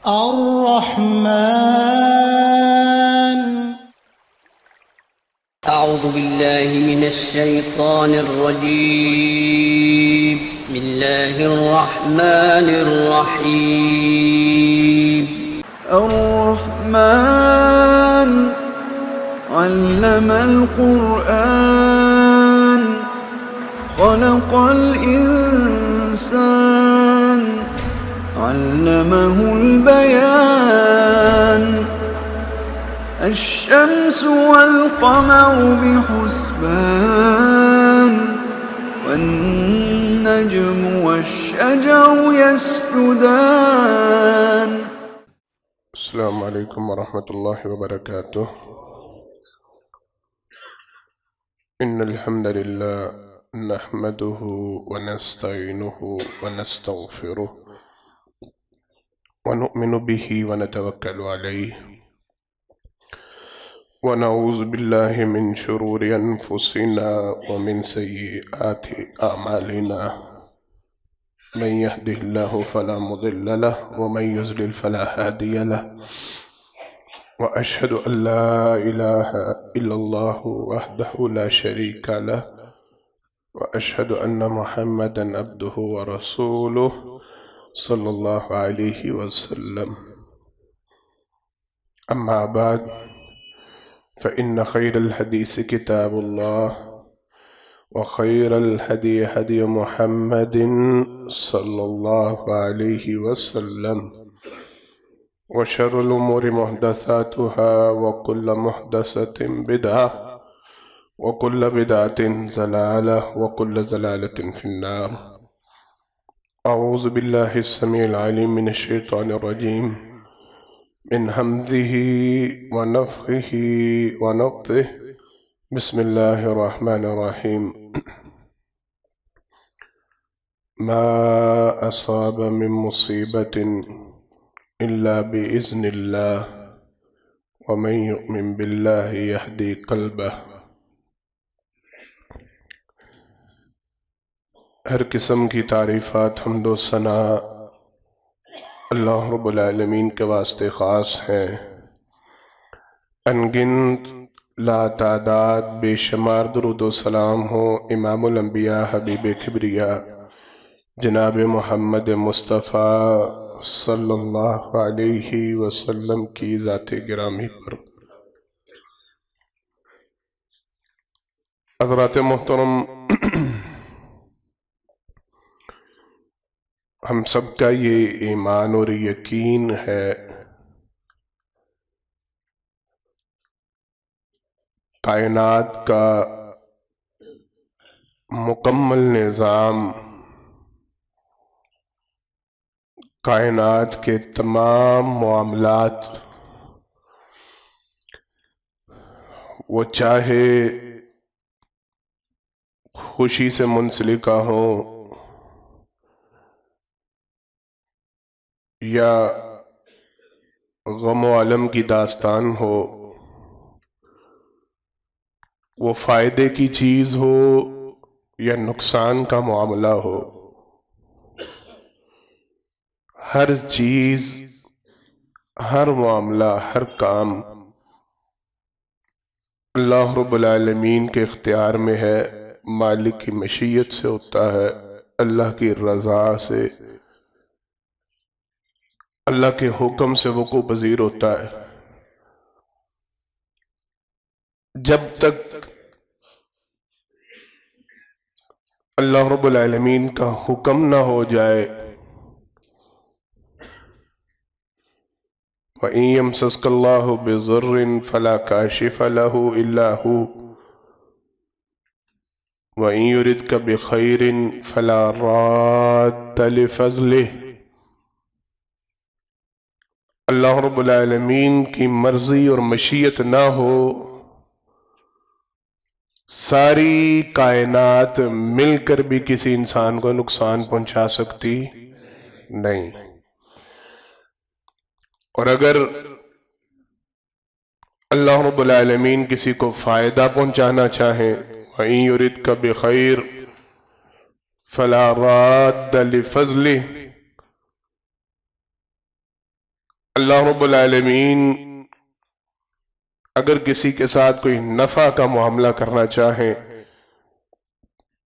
الرحمن. أعوذ بالله من الشيطان الرجيم. بسم الله الرحمن الرحيم. الرحمن علم القرآن خلق الإنسان علمه البيان الشمس والقمر بحسبان والنجم والشجر يسجدان. السلام علیکم ورحمۃ اللہ وبرکاتہ. ان الحمد للہ نحمده ونستعینه ونستغفره ونؤمن به ونتوکل علیہ ونعوذ باللہ من شرور انفسنا ومن سیئات اعمالنا من يهده الله فلا مضل له ومن يضلل فلا هادي له وأشهد أن لا إله إلا الله وحده لا شريك له وأشهد أن محمدا عبده ورسوله صلى الله عليه وسلم. أما بعد فإن خير الحديث كتاب الله وخير الهدي هدي محمد صلى الله عليه وسلم وشر الأمور محدثاتها وكل محدثة بدعة وكل بدعة ضلالة وكل ضلالة في النار. أعوذ بالله السميع العليم من الشيطان الرجيم من همزه ونفخه ونفثه. بسم الله الرحمن الرحيم. ما أصاب من مصيبة إلا بإذن الله ومن يؤمن بالله يهدي قلبه. ہر قسم کی تعریفات حمد و ثنا اللہ رب العالمین کے واسطے خاص ہیں. انگنت لا تعداد بے شمار درود و سلام ہو امام الانبیاء حبیب کبریا جناب محمد مصطفیٰ صلی اللہ علیہ وسلم کی ذات گرامی پر. حضرات محترم، ہم سب کا یہ ایمان اور یقین ہے کائنات کا مکمل نظام، کائنات کے تمام معاملات وہ چاہے خوشی سے منسلکہ ہوں یا غم و علم کی داستان ہو، وہ فائدے کی چیز ہو یا نقصان کا معاملہ ہو، ہر چیز، ہر معاملہ، ہر کام اللہ رب العالمین کے اختیار میں ہے، مالک کی مشیت سے ہوتا ہے، اللہ کی رضا سے، اللہ کے حکم سے وقوع پذیر ہوتا ہے. جب تک اللہ رب العالمین کا حکم نہ ہو جائے، وَإِن يَمْسَسْكَ اللَّهُ بِضُرٍّ فَلَا كَاشِفَ لَهُ إِلَّا هُوَ وَإِن يُرِدْكَ بِخَيْرٍ فَلَا رَادَّ لِفَضْلِهِ. اللہ رب العالمین کی مرضی اور مشیت نہ ہو، ساری کائنات مل کر بھی کسی انسان کو نقصان پہنچا سکتی نہیں. اور اگر اللہ رب العالمین کسی کو فائدہ پہنچانا چاہیں، وَإِن يُرِدْكَ بِخَيْرٍ فَلَا رَادَّ لِفَضْلِهِ، اللہ رب العالمین اگر کسی کے ساتھ کوئی نفع کا معاملہ کرنا چاہیں،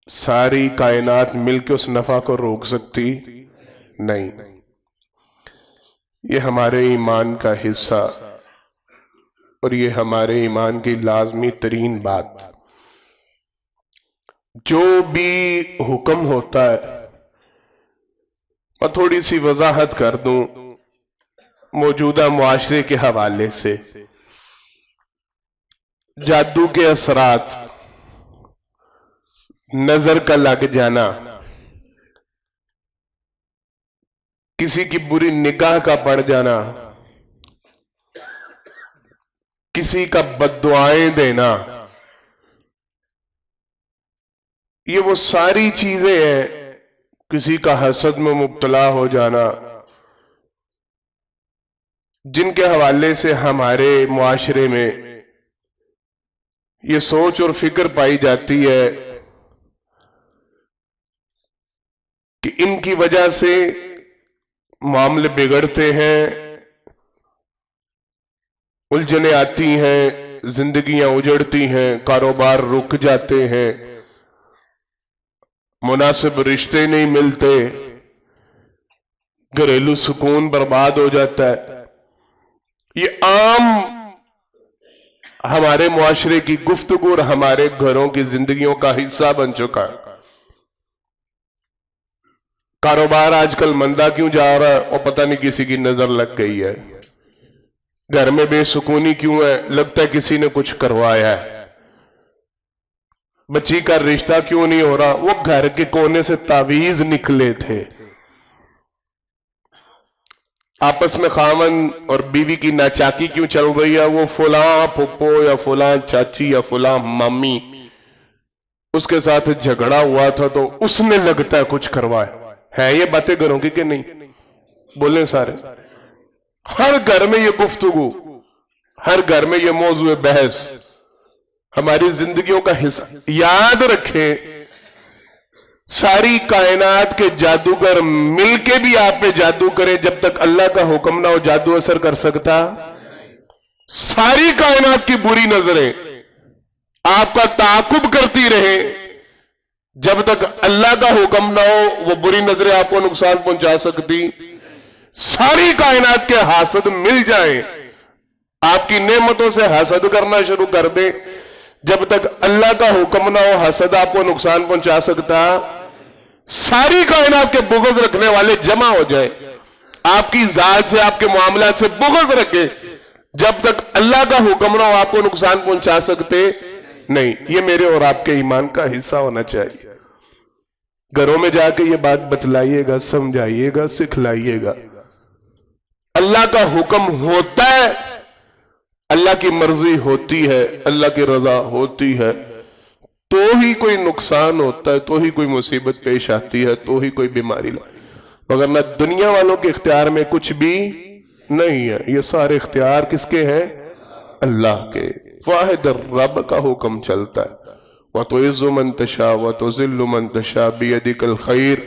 ساری کائنات مل کے اس نفع کو روک سکتی نہیں۔ یہ ہمارے ایمان کا حصہ اور یہ ہمارے ایمان کی لازمی ترین بات، جو بھی حکم ہوتا ہے، میں تھوڑی سی وضاحت کر دوں موجودہ معاشرے کے حوالے سے۔ جادو کے اثرات، نظر کا لگ جانا، کسی کی بری نگاہ کا پڑ جانا، کسی کا بد دعائیں دینا، یہ وہ ساری چیزیں ہیں، کسی کا حسد میں مبتلا ہو جانا، جن کے حوالے سے ہمارے معاشرے میں یہ سوچ اور فکر پائی جاتی ہے کہ ان کی وجہ سے معاملے بگڑتے ہیں، الجھنیں آتی ہیں، زندگیاں اجڑتی ہیں، کاروبار رک جاتے ہیں، مناسب رشتے نہیں ملتے، گھریلو سکون برباد ہو جاتا ہے۔ یہ عام ہمارے معاشرے کی گفتگو اور ہمارے گھروں کی زندگیوں کا حصہ بن چکا ہے۔ کاروبار آج کل مندہ کیوں جا رہا ہے؟ اور پتہ نہیں کسی کی نظر لگ گئی ہے۔ گھر میں بے سکونی کیوں ہے؟ لگتا ہے کسی نے کچھ کروایا ہے۔ بچی کا رشتہ کیوں نہیں ہو رہا؟ وہ گھر کے کونے سے تعویذ نکلے تھے۔ آپس میں خاوند اور بیوی کی ناچاکی کیوں چل رہی ہے؟ وہ فلاں پھپھو یا فلاں چاچی یا فلاں مامی اس کے ساتھ جھگڑا ہوا تھا تو اس نے لگتا ہے کچھ کروایا ہے۔ یہ باتیں گھروں کی کہ نہیں؟ بولیں سارے۔ ہر گھر میں یہ گفتگو، ہر گھر میں یہ موضوع بحث ہماری زندگیوں کا حصہ۔ یاد رکھیں، ساری کائنات کے جادوگر مل کے بھی آپ پہ جادو کریں، جب تک اللہ کا حکم نہ ہو جادو اثر کر سکتا؟ ساری کائنات کی بری نظریں آپ کا تعاقب کرتی رہیں، جب تک اللہ کا حکم نہ ہو وہ بری نظریں آپ کو نقصان پہنچا سکتی۔ ساری کائنات کے حاسد مل جائیں، آپ کی نعمتوں سے حسد کرنا شروع کر دیں، جب تک اللہ کا حکم نہ ہو حسد آپ کو نقصان پہنچا سکتا۔ ساری کائنات کے بغض رکھنے والے جمع ہو جائیں، آپ کی ذات سے، آپ کے معاملات سے بغض رکھیں، جب تک اللہ کا حکم نہ ہو آپ کو نقصان پہنچا سکتے نہیں۔ یہ میرے اور آپ کے ایمان کا حصہ ہونا چاہیے۔ گھروں میں جا کے یہ بات بتلائیے گا، سمجھائیے گا، سکھلائیے گا۔ اللہ کا حکم ہوتا ہے، اللہ کی مرضی ہوتی ہے، اللہ کی رضا ہوتی ہے، تو ہی کوئی نقصان ہوتا ہے، تو ہی کوئی مصیبت پیش آتی ہے، تو ہی کوئی بیماری وگرنہ دنیا والوں کے اختیار میں کچھ بھی نہیں ہے۔ یہ سارے اختیار کس کے ہیں؟ اللہ کے۔ واحد رب کا حکم چلتا ہے۔ وَتُعِزُّ مَن تَشَاءُ وَتُذِلُّ مَن تَشَاءُ بِيَدِكَ الْخَيْرُ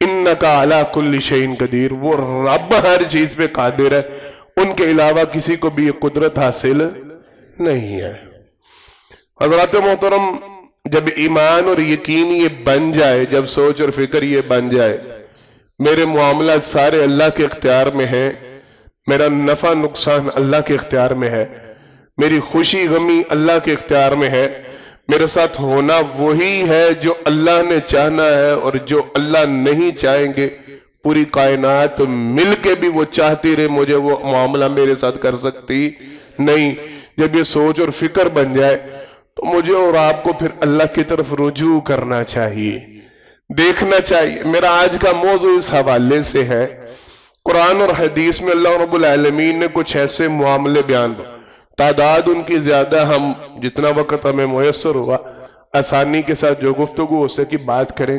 إِنَّكَ عَلَى كُلِّ شَيْءٍ قَدِيرٌ۔ وہ رب ہر چیز پہ قادر ہے، ان کے علاوہ کسی کو بھی یہ قدرت حاصل نہیں ہے۔ حضرات محترم، جب ایمان اور یقین یہ بن جائے، جب سوچ اور فکر یہ بن جائے، میرے معاملات سارے اللہ کے اختیار میں ہیں، میرا نفع نقصان اللہ کے اختیار میں ہے، میری خوشی غمی اللہ کے اختیار میں ہے، میرے ساتھ ہونا وہی ہے جو اللہ نے چاہنا ہے، اور جو اللہ نہیں چاہیں گے پوری کائنات مل کے بھی وہ چاہتی رہے مجھے وہ معاملہ میرے ساتھ کر سکتی نہیں۔ جب یہ سوچ اور فکر بن جائے تو مجھے اور آپ کو پھر اللہ کی طرف رجوع کرنا چاہیے، دیکھنا چاہیے۔ میرا آج کا موضوع اس حوالے سے ہے، قرآن اور حدیث میں اللہ رب العالمین نے کچھ ایسے معاملے بیان، تعداد ان کی زیادہ، ہم جتنا وقت ہمیں میسر ہوا آسانی کے ساتھ جو گفتگو اسے کی بات کریں۔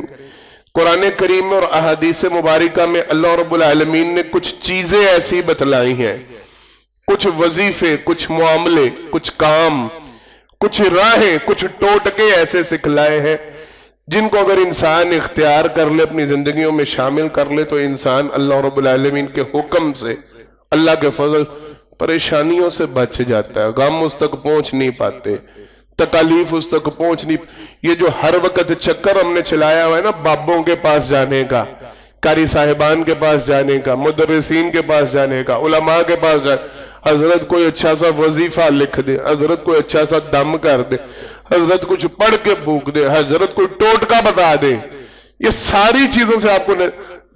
قرآن کریم اور احادیث مبارکہ میں اللہ رب العالمین نے کچھ چیزیں ایسی بتلائی ہیں، کچھ وظیفے، کچھ معاملے، کچھ کام، کچھ راہیں، کچھ ٹوٹکے ایسے سکھلائے ہیں جن کو اگر انسان اختیار کر لے، اپنی زندگیوں میں شامل کر لے، تو انسان اللہ رب العالمین کے حکم سے اللہ کے فضل پریشانیوں سے بچ جاتا ہے، غم اس تک پہنچ نہیں پاتے، تکالیف اس تک پہنچ نہیں. یہ جو ہر وقت چکر ہم نے چلایا ہوا ہے نا بابوں کے پاس جانے کا، قاری صاحبان کے پاس جانے کا، مدرسین کے پاس جانے کا، علماء کے پاس جانے، حضرت کوئی اچھا سا وظیفہ لکھ دے، حضرت کوئی اچھا سا دم کر دے، حضرت کچھ پڑھ کے پھونک دے، حضرت کوئی ٹوٹکا بتا دے. یہ ساری چیزوں سے آپ کو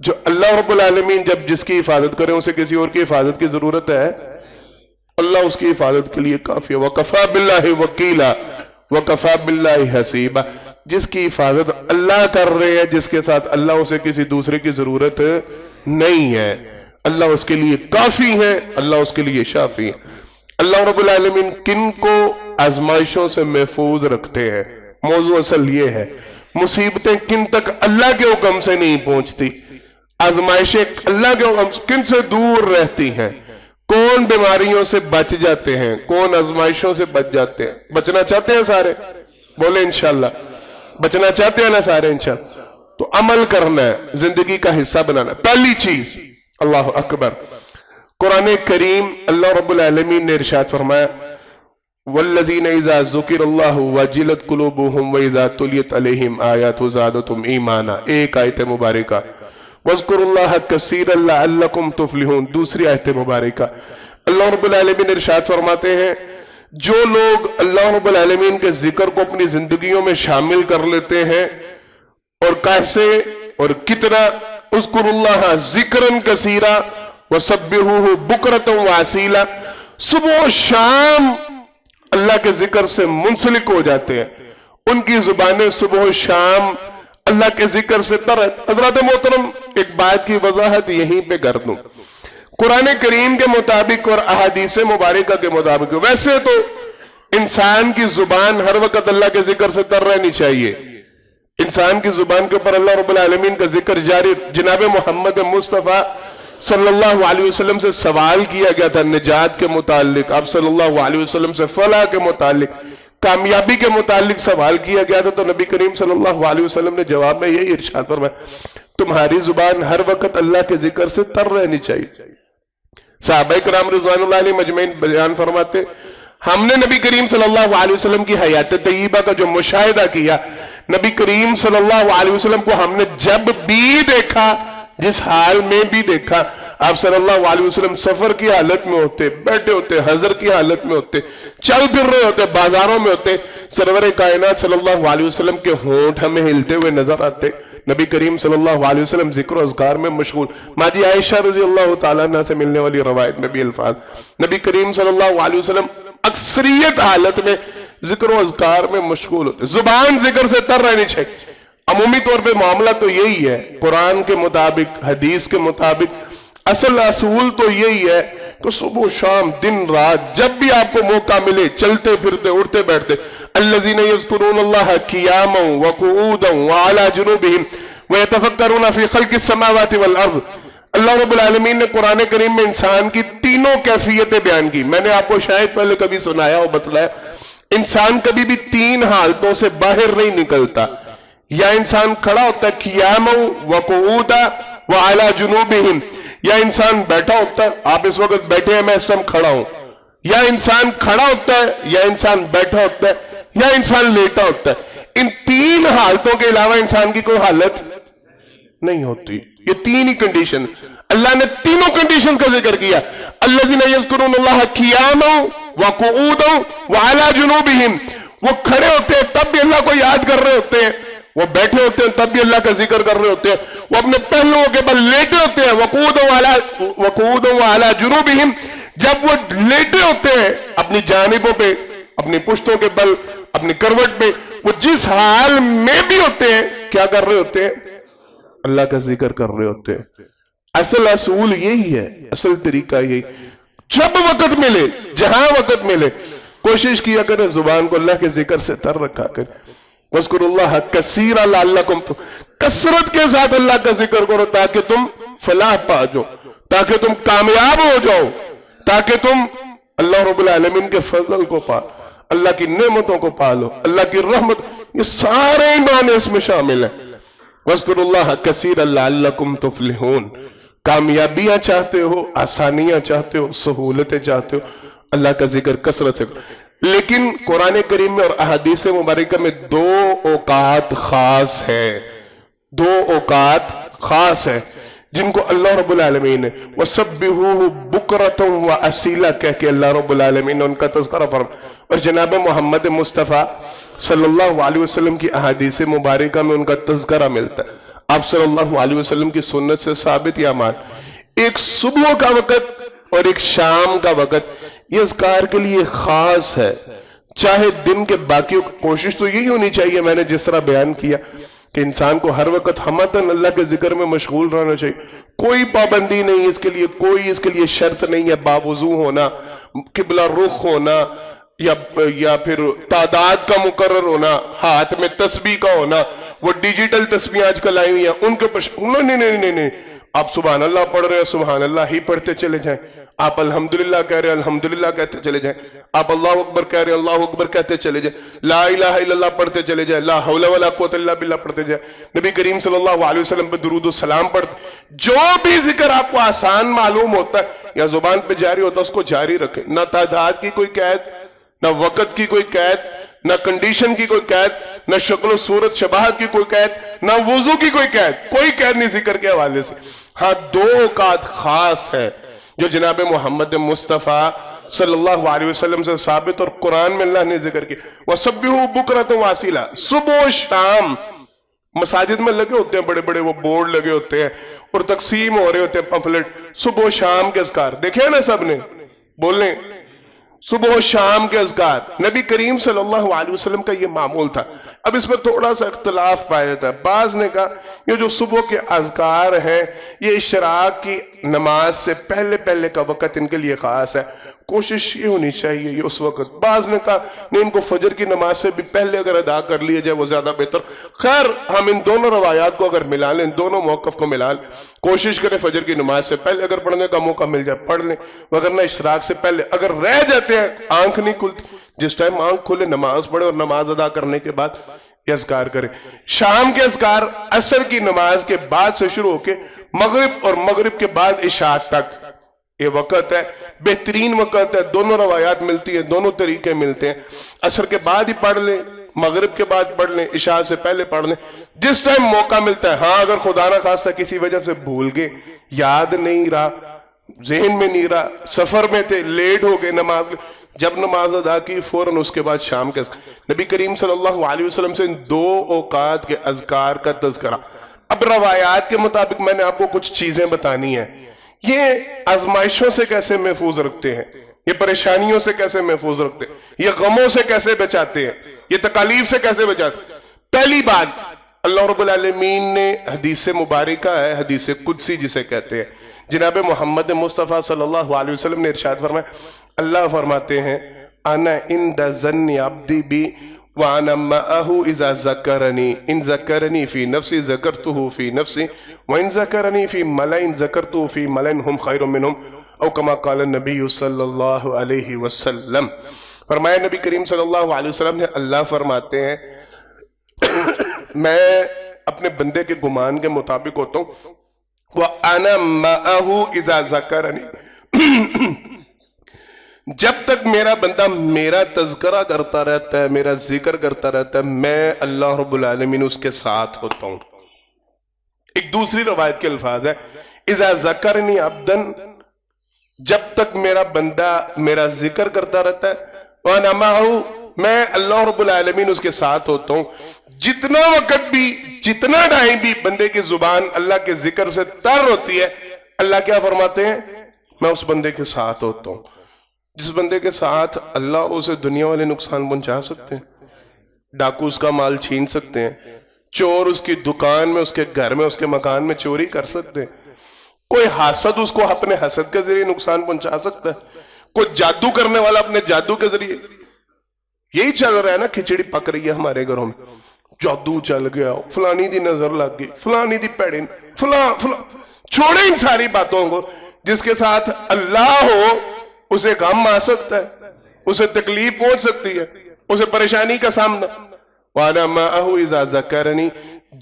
جو اللہ رب العالمین جب جس کی حفاظت کرے اسے کسی اور کی حفاظت کی ضرورت ہے؟ اللہ اس کی حفاظت کے لیے کافی ہے. وَقَفَى بِاللَّهِ وَقِيلًا وَقَفَى بِاللَّهِ حَسِيبًا. جس کی حفاظت اللہ کر رہے ہیں، جس کے ساتھ اللہ اسے کسی دوسرے کی ضرورت نہیں ہے، اللہ اس کے لیے کافی ہے، اللہ اس کے لیے شافی ہے. اللہ رب العالمین کن کو آزمائشوں سے محفوظ رکھتے ہیں؟ موضوع اصل یہ ہے، مصیبتیں کن تک اللہ کے حکم سے نہیں پہنچتی، آزمائشیں اللہ کے حکم سے کن سے دور رہتی ہیں، کون بیماریوں سے بچ جاتے ہیں، کون آزمائشوں سے بچ جاتے ہیں. بچنا چاہتے ہیں سارے؟ بولے انشاءاللہ. بچنا چاہتے ہیں نا سارے انشاءاللہ؟ تو عمل کرنا ہے، زندگی کا حصہ بنانا. پہلی چیز، اللہ اکبر، قرآن کریم اللہ رب العالمین نے ارشاد فرمایا وَالَّذِينَ إِذَا ذُكِرَ اللَّهُ وَجِلَتْ قُلُوبُهُمْ وَإِذَا تُلِيَتْ عَلَيْهِمْ آيَاتُهُ زَادَتْهُمْ ایمانا. ایک آیت مبارکہ. وَاذْكُرُوا اللَّهَ كَثِيرًا لَعَلَّكُمْ تُفْلِحُونَ. دوسری آیت مبارکہ. اللہ رب العالمین ارشاد فرماتے ہیں جو لوگ اللہ رب العالمین کے ذکر کو اپنی زندگیوں میں شامل کر لیتے ہیں، اور کیسے اور کتنا، اذکروا اللہ ذکرا کثیرا وسبحوہ بکرۃ واسیلا، صبح و شام اللہ کے ذکر سے منسلک ہو جاتے ہیں، ان کی زبانیں صبح و شام اللہ کے ذکر سے تر. حضرات محترم ایک بات کی وضاحت یہیں پہ کر دوں. قرآن کریم کے مطابق اور احادیث مبارکہ کے مطابق ویسے تو انسان کی زبان ہر وقت اللہ کے ذکر سے تر رہنی چاہیے، انسان کی زبان کے اوپر اللہ رب العالمین کا ذکر جاری. جناب محمد مصطفیٰ صلی اللہ علیہ وسلم سے سوال کیا گیا تھا نجات کے متعلق، آپ صلی اللہ علیہ وسلم سے فلاح کے متعلق، کامیابی کے متعلق سوال کیا گیا تھا، تو نبی کریم صلی اللہ علیہ وسلم نے جواب میں یہی ارشاد فرمایا تمہاری زبان ہر وقت اللہ کے ذکر سے تر رہنی چاہیے. صحابہ کرام رضوان اللہ علیہ مجمعین بیان فرماتے ہم نے نبی کریم صلی اللہ علیہ وسلم کی حیات طیبہ کا جو مشاہدہ کیا، نبی کریم صلی اللہ علیہ وسلم کو ہم نے جب بھی دیکھا، جس حال میں بھی دیکھا، آپ صلی اللہ علیہ وسلم سفر کی حالت میں ہوتے، بیٹھے ہوتے، حضر کی حالت میں ہوتے، چل پھر رہے ہوتے، بازاروں میں ہوتے، سرور کائنات صلی اللہ علیہ وسلم کے ہونٹ ہمیں ہلتے ہوئے نظر آتے. نبی کریم صلی اللہ علیہ وسلم ذکر و اذکار میں مشغول. ماجی عائشہ رضی اللہ تعالیٰ عنہ سے ملنے والی روایت نبی الفاظ، نبی کریم صلی اللہ علیہ وسلم اکثریت حالت میں ذکر و اذکار میں مشغول ہوتے. زبان ذکر سے تر رہنی چاہیے. عمومی طور پہ معاملہ تو یہی ہے، قرآن کے مطابق، حدیث کے مطابق اصل اصول تو یہی ہے کہ صبح و شام دن رات جب بھی آپ کو موقع ملے چلتے پھرتے اٹھتے بیٹھتے الذین یذکرون اللہ قیاما وقعودا وعلی جنوبہم ویتفکرون فی خلق السماوات والارض. اللہ رب العالمین نے قرآن کریم میں انسان کی تینوں کیفیتیں بیان کی. میں نے آپ کو شاید پہلے کبھی سنایا اور بتلایا، انسان کبھی بھی تین حالتوں سے باہر نہیں نکلتا. یا انسان کھڑا ہوتا ہے قیاما وقعودا وعلی جنوبہم، یا انسان بیٹھا ہوتا ہے، آپ اس وقت بیٹھے ہیں، میں اس وقت کھڑا ہوں، یا انسان کھڑا ہوتا ہے، یا انسان بیٹھا ہوتا ہے، یا انسان لیٹا ہوتا ہے. ان تین حالتوں کے علاوہ انسان کی کوئی حالت نہیں ہوتی. یہ تین ہی کنڈیشن، اللہ نے تینوں کنڈیشن کا ذکر کیا. الذین یذکرون اللہ قیاما وقعودا وعلی جنوبہم، وہ کھڑے ہوتے ہیں تب بھی اللہ کو یاد کر رہے ہوتے ہیں، وہ بیٹھے ہوتے ہیں تب بھی اللہ کا ذکر کر رہے ہوتے ہیں، وہ اپنے پہلوؤں کے بل لیٹے ہوتے ہیں وقعودا وعلی جنوبہم، جب وہ لیٹے ہوتے ہیں اپنی جانبوں پہ، اپنی پشتوں کے بل، اپنی کروٹ پہ، وہ جس حال میں بھی ہوتے ہیں کیا کر رہے ہوتے ہیں؟ اللہ کا ذکر کر رہے ہوتے ہیں. اصل اصول یہی ہے، اصل طریقہ یہی. جب وقت ملے، جہاں وقت ملے، کوشش کیا کریں زبان کو اللہ کے ذکر سے تر رکھا کریں. وَاذْكُرُوا اللَّهَ كَثِيرًا لَعَلَّكُمْ، کثرت کے ساتھ اللہ کا ذکر کرو تاکہ تم فلاح پا جاؤ، تاکہ تم کامیاب ہو جاؤ، تاکہ تم اللہ رب العالمین کے فضل کو پا، اللہ کی نعمتوں کو پالو، اللہ کی رحمت. یہ سارے معنی اس میں شامل ہیں. وَاذْكُرُوا اللَّهَ كَثِيرًا لَعَلَّكُمْ تُفْلِحُونَ. کامیابیاں چاہتے ہو، آسانیاں چاہتے ہو، سہولتیں چاہتے ہو، اللہ کا ذکر کثرت سے کرو۔ لیکن قرآن کریم میں اور احادیث مبارکہ میں دو اوقات خاص ہے، دو اوقات خاص ہے جن کو اللہ رب العالمین نے وَسَبِّحُوهُ بُكْرَةً وَأَصِيلًا کہہ کے اللہ رب العالمین نے ان کا تذکرہ فرمایا، اور جناب محمد مصطفیٰ صلی اللہ علیہ وسلم کی احادیث مبارکہ میں ان کا تذکرہ ملتا ہے۔ آپ صلی اللہ علیہ وسلم کی سنت سے ثابت یا مان، ایک صبح کا وقت اور ایک شام کا وقت یہ اذکار کے لیے خاص ہے، چاہے دن کے باقی کوشش تو یہی ہونی چاہیے، میں نے جس طرح بیان کیا کہ انسان کو ہر وقت ہمتاً اللہ کے ذکر میں مشغول رہنا چاہیے، کوئی پابندی نہیں اس کے لیے، کوئی اس کے لیے شرط نہیں ہے، باوضو ہونا، قبلہ رخ ہونا، یا پھر تعداد کا مقرر ہونا، ہاتھ میں تسبیح کا ہونا، وہ ڈیجیٹل تسبیح آج کل آئی ہوئی ہیں ان کے نہیں، آپ سبحان اللہ پڑھ رہے ہیں سبحان اللہ ہی پڑھتے چلے جائیں، آپ الحمدللہ کہہ رہے ہیں الحمدللہ کہتے چلے جائیں، آپ اللہ اکبر کہہ رہے ہیں اللہ اکبر کہتے چلے جائیں، لا الہ الا اللہ پڑھتے چلے جائیں، لا حول ولا قوت الا باللہ پڑھتے جائیں، نبی کریم صلی اللہ علیہ وسلم پہ درود و سلام پڑھتے، جو بھی ذکر آپ کو آسان معلوم ہوتا ہے یا زبان پہ جاری ہوتا ہے اس کو جاری رکھیں، نہ تعداد کی کوئی قید، نہ وقت کی کوئی قید، نہ کنڈیشن کی کوئی قید، نہ شکل و صورت شباہت کی کوئی قید، نہ وضو کی کوئی قید، کوئی قید نہیں ذکر کے حوالے سے۔ ہاں دو اوقات خاص ہے جو جناب محمد مصطفیٰ صلی اللہ علیہ وسلم سے ثابت اور قرآن میں اللہ نے ذکر کی، وَسَبِّحُوهُ بُكْرَةً وَأَصِيلًا، صبح و شام مساجد میں لگے ہوتے ہیں، بڑے بڑے وہ بورڈ لگے ہوتے ہیں اور تقسیم ہو رہے ہوتے ہیں پمفلٹ، صبح و شام کے اذکار دیکھیں نا سب نے، بولیں صبح و شام کے اذکار، نبی کریم صلی اللہ علیہ وسلم کا یہ معمول تھا۔ اب اس میں تھوڑا سا اختلاف پایا جاتا ہے، بعض نے کہا یہ جو صبح کے اذکار ہیں یہ اشراق کی نماز سے پہلے پہلے کا وقت ان کے لیے خاص ہے، کوشش یہ ہونی چاہیے یہ اس وقت، بعض نے کہا نہیں ان کو فجر کی نماز سے بھی پہلے اگر ادا کر لیا جائے وہ زیادہ بہتر۔ خیر ہم ان دونوں روایات کو اگر ملا لیں، ان دونوں موقف کو ملا لیں، کوشش کریں فجر کی نماز سے پہلے اگر پڑھنے کا موقع مل جائے پڑھ لیں، وگرنہ اشراق سے پہلے اگر رہ جاتے ہیں، آنکھ نہیں کھلتی، جس ٹائم آنکھ کھلے نماز پڑھے اور نماز ادا کرنے کے بعد یہ اذکار کریں۔ شام کے اذکار عصر کی نماز کے بعد سے شروع ہو کے مغرب اور مغرب کے بعد عشاء تک یہ وقت ہے، بہترین وقت ہے، دونوں روایات ملتی ہیں، دونوں طریقے ملتے ہیں، عصر کے بعد ہی پڑھ لیں، مغرب کے بعد پڑھ لیں، عشاء سے پہلے پڑھ لیں، جس ٹائم موقع ملتا ہے۔ ہاں اگر خدا نہ خواستہ کسی وجہ سے بھول گئے، یاد نہیں رہا، ذہن میں نہیں رہا، سفر میں تھے، لیٹ ہو گئے نماز میں، جب نماز ادا کی فوراً اس کے بعد شام کے نبی کریم صلی اللہ علیہ وسلم سے ان دو اوقات کے اذکار کا تذکرہ۔ اب روایات کے مطابق میں نے آپ کو کچھ چیزیں بتانی ہیں، یہ آزمائشوں سے کیسے محفوظ رکھتے ہیں، یہ پریشانیوں سے کیسے محفوظ رکھتے ہیں، یہ غموں سے کیسے بچاتے ہیں، یہ تکالیف سے کیسے بچاتے ہیں۔ پہلی بات اللہ رب العالمین نے حدیث مبارکہ ہے، حدیث قدسی جسے کہتے ہیں، جناب محمد مصطفیٰ صلی اللہ علیہ وسلم نے ارشاد فرمایا، اللہ فرماتے ہیں انا عند ظن عبدی بی وانا معه اذا ذکرنی ان ذکرنی فی نفسی ذکرته فی نفسی وان ذکرنی فی ملأ ذکرته فی ملأ هم خیر منهم او کما قال النبی صلی اللہ علیہ وسلم۔ فرمایا نبی کریم صلی اللہ علیہ وسلم نے، اللہ فرماتے ہیں میں اپنے بندے کے گمان کے مطابق ہوتا ہوں، وَأَنَا مَعَهُ إِذَا ذَكَرَنِي، جب تک میرا بندہ میرا تذکرہ کرتا رہتا ہے، میرا ذکر کرتا رہتا ہے، میں اللہ رب العالمین اس کے ساتھ ہوتا ہوں۔ ایک دوسری روایت کے الفاظ ہے اِذَا ذَكَرْنِي عَبْدًا، جب تک میرا بندہ میرا ذکر کرتا رہتا ہے، وَأَنَا مَعَهُ، میں اللہ رب العالمین اس کے ساتھ ہوتا ہوں۔ جتنا وقت بھی، جتنا ٹائم بھی بندے کی زبان اللہ کے ذکر سے تر ہوتی ہے، اللہ کیا فرماتے ہیں، میں اس بندے کے ساتھ ہوتا ہوں۔ جس بندے کے ساتھ اللہ اسے دنیا والے نقصان پہنچا سکتے ہیں، ڈاکو اس کا مال چھین سکتے ہیں، چور اس کی دکان میں، اس کے گھر میں، اس کے مکان میں چوری کر سکتے ہیں، کوئی حاسد اس کو اپنے حسد کے ذریعے نقصان پہنچا سکتا ہے، کوئی جادو کرنے والا اپنے جادو کے ذریعے، یہی چل رہا ہے نا، کھچڑی پک رہی ہے ہمارے گھروں میں، جادو چل گیا، فلانی دی نظر لگ گئی، فلانی دی پیڑیں، چھوڑیں ان ساری باتوں کو۔ جس کے ساتھ اللہ ہو اسے غم آ سکتا ہے، اسے تکلیف پہنچ سکتی ہے، اسے پریشانی کا سامنا۔ وَأَنَا مَعَهُ إِذَا ذَكَرَنِي،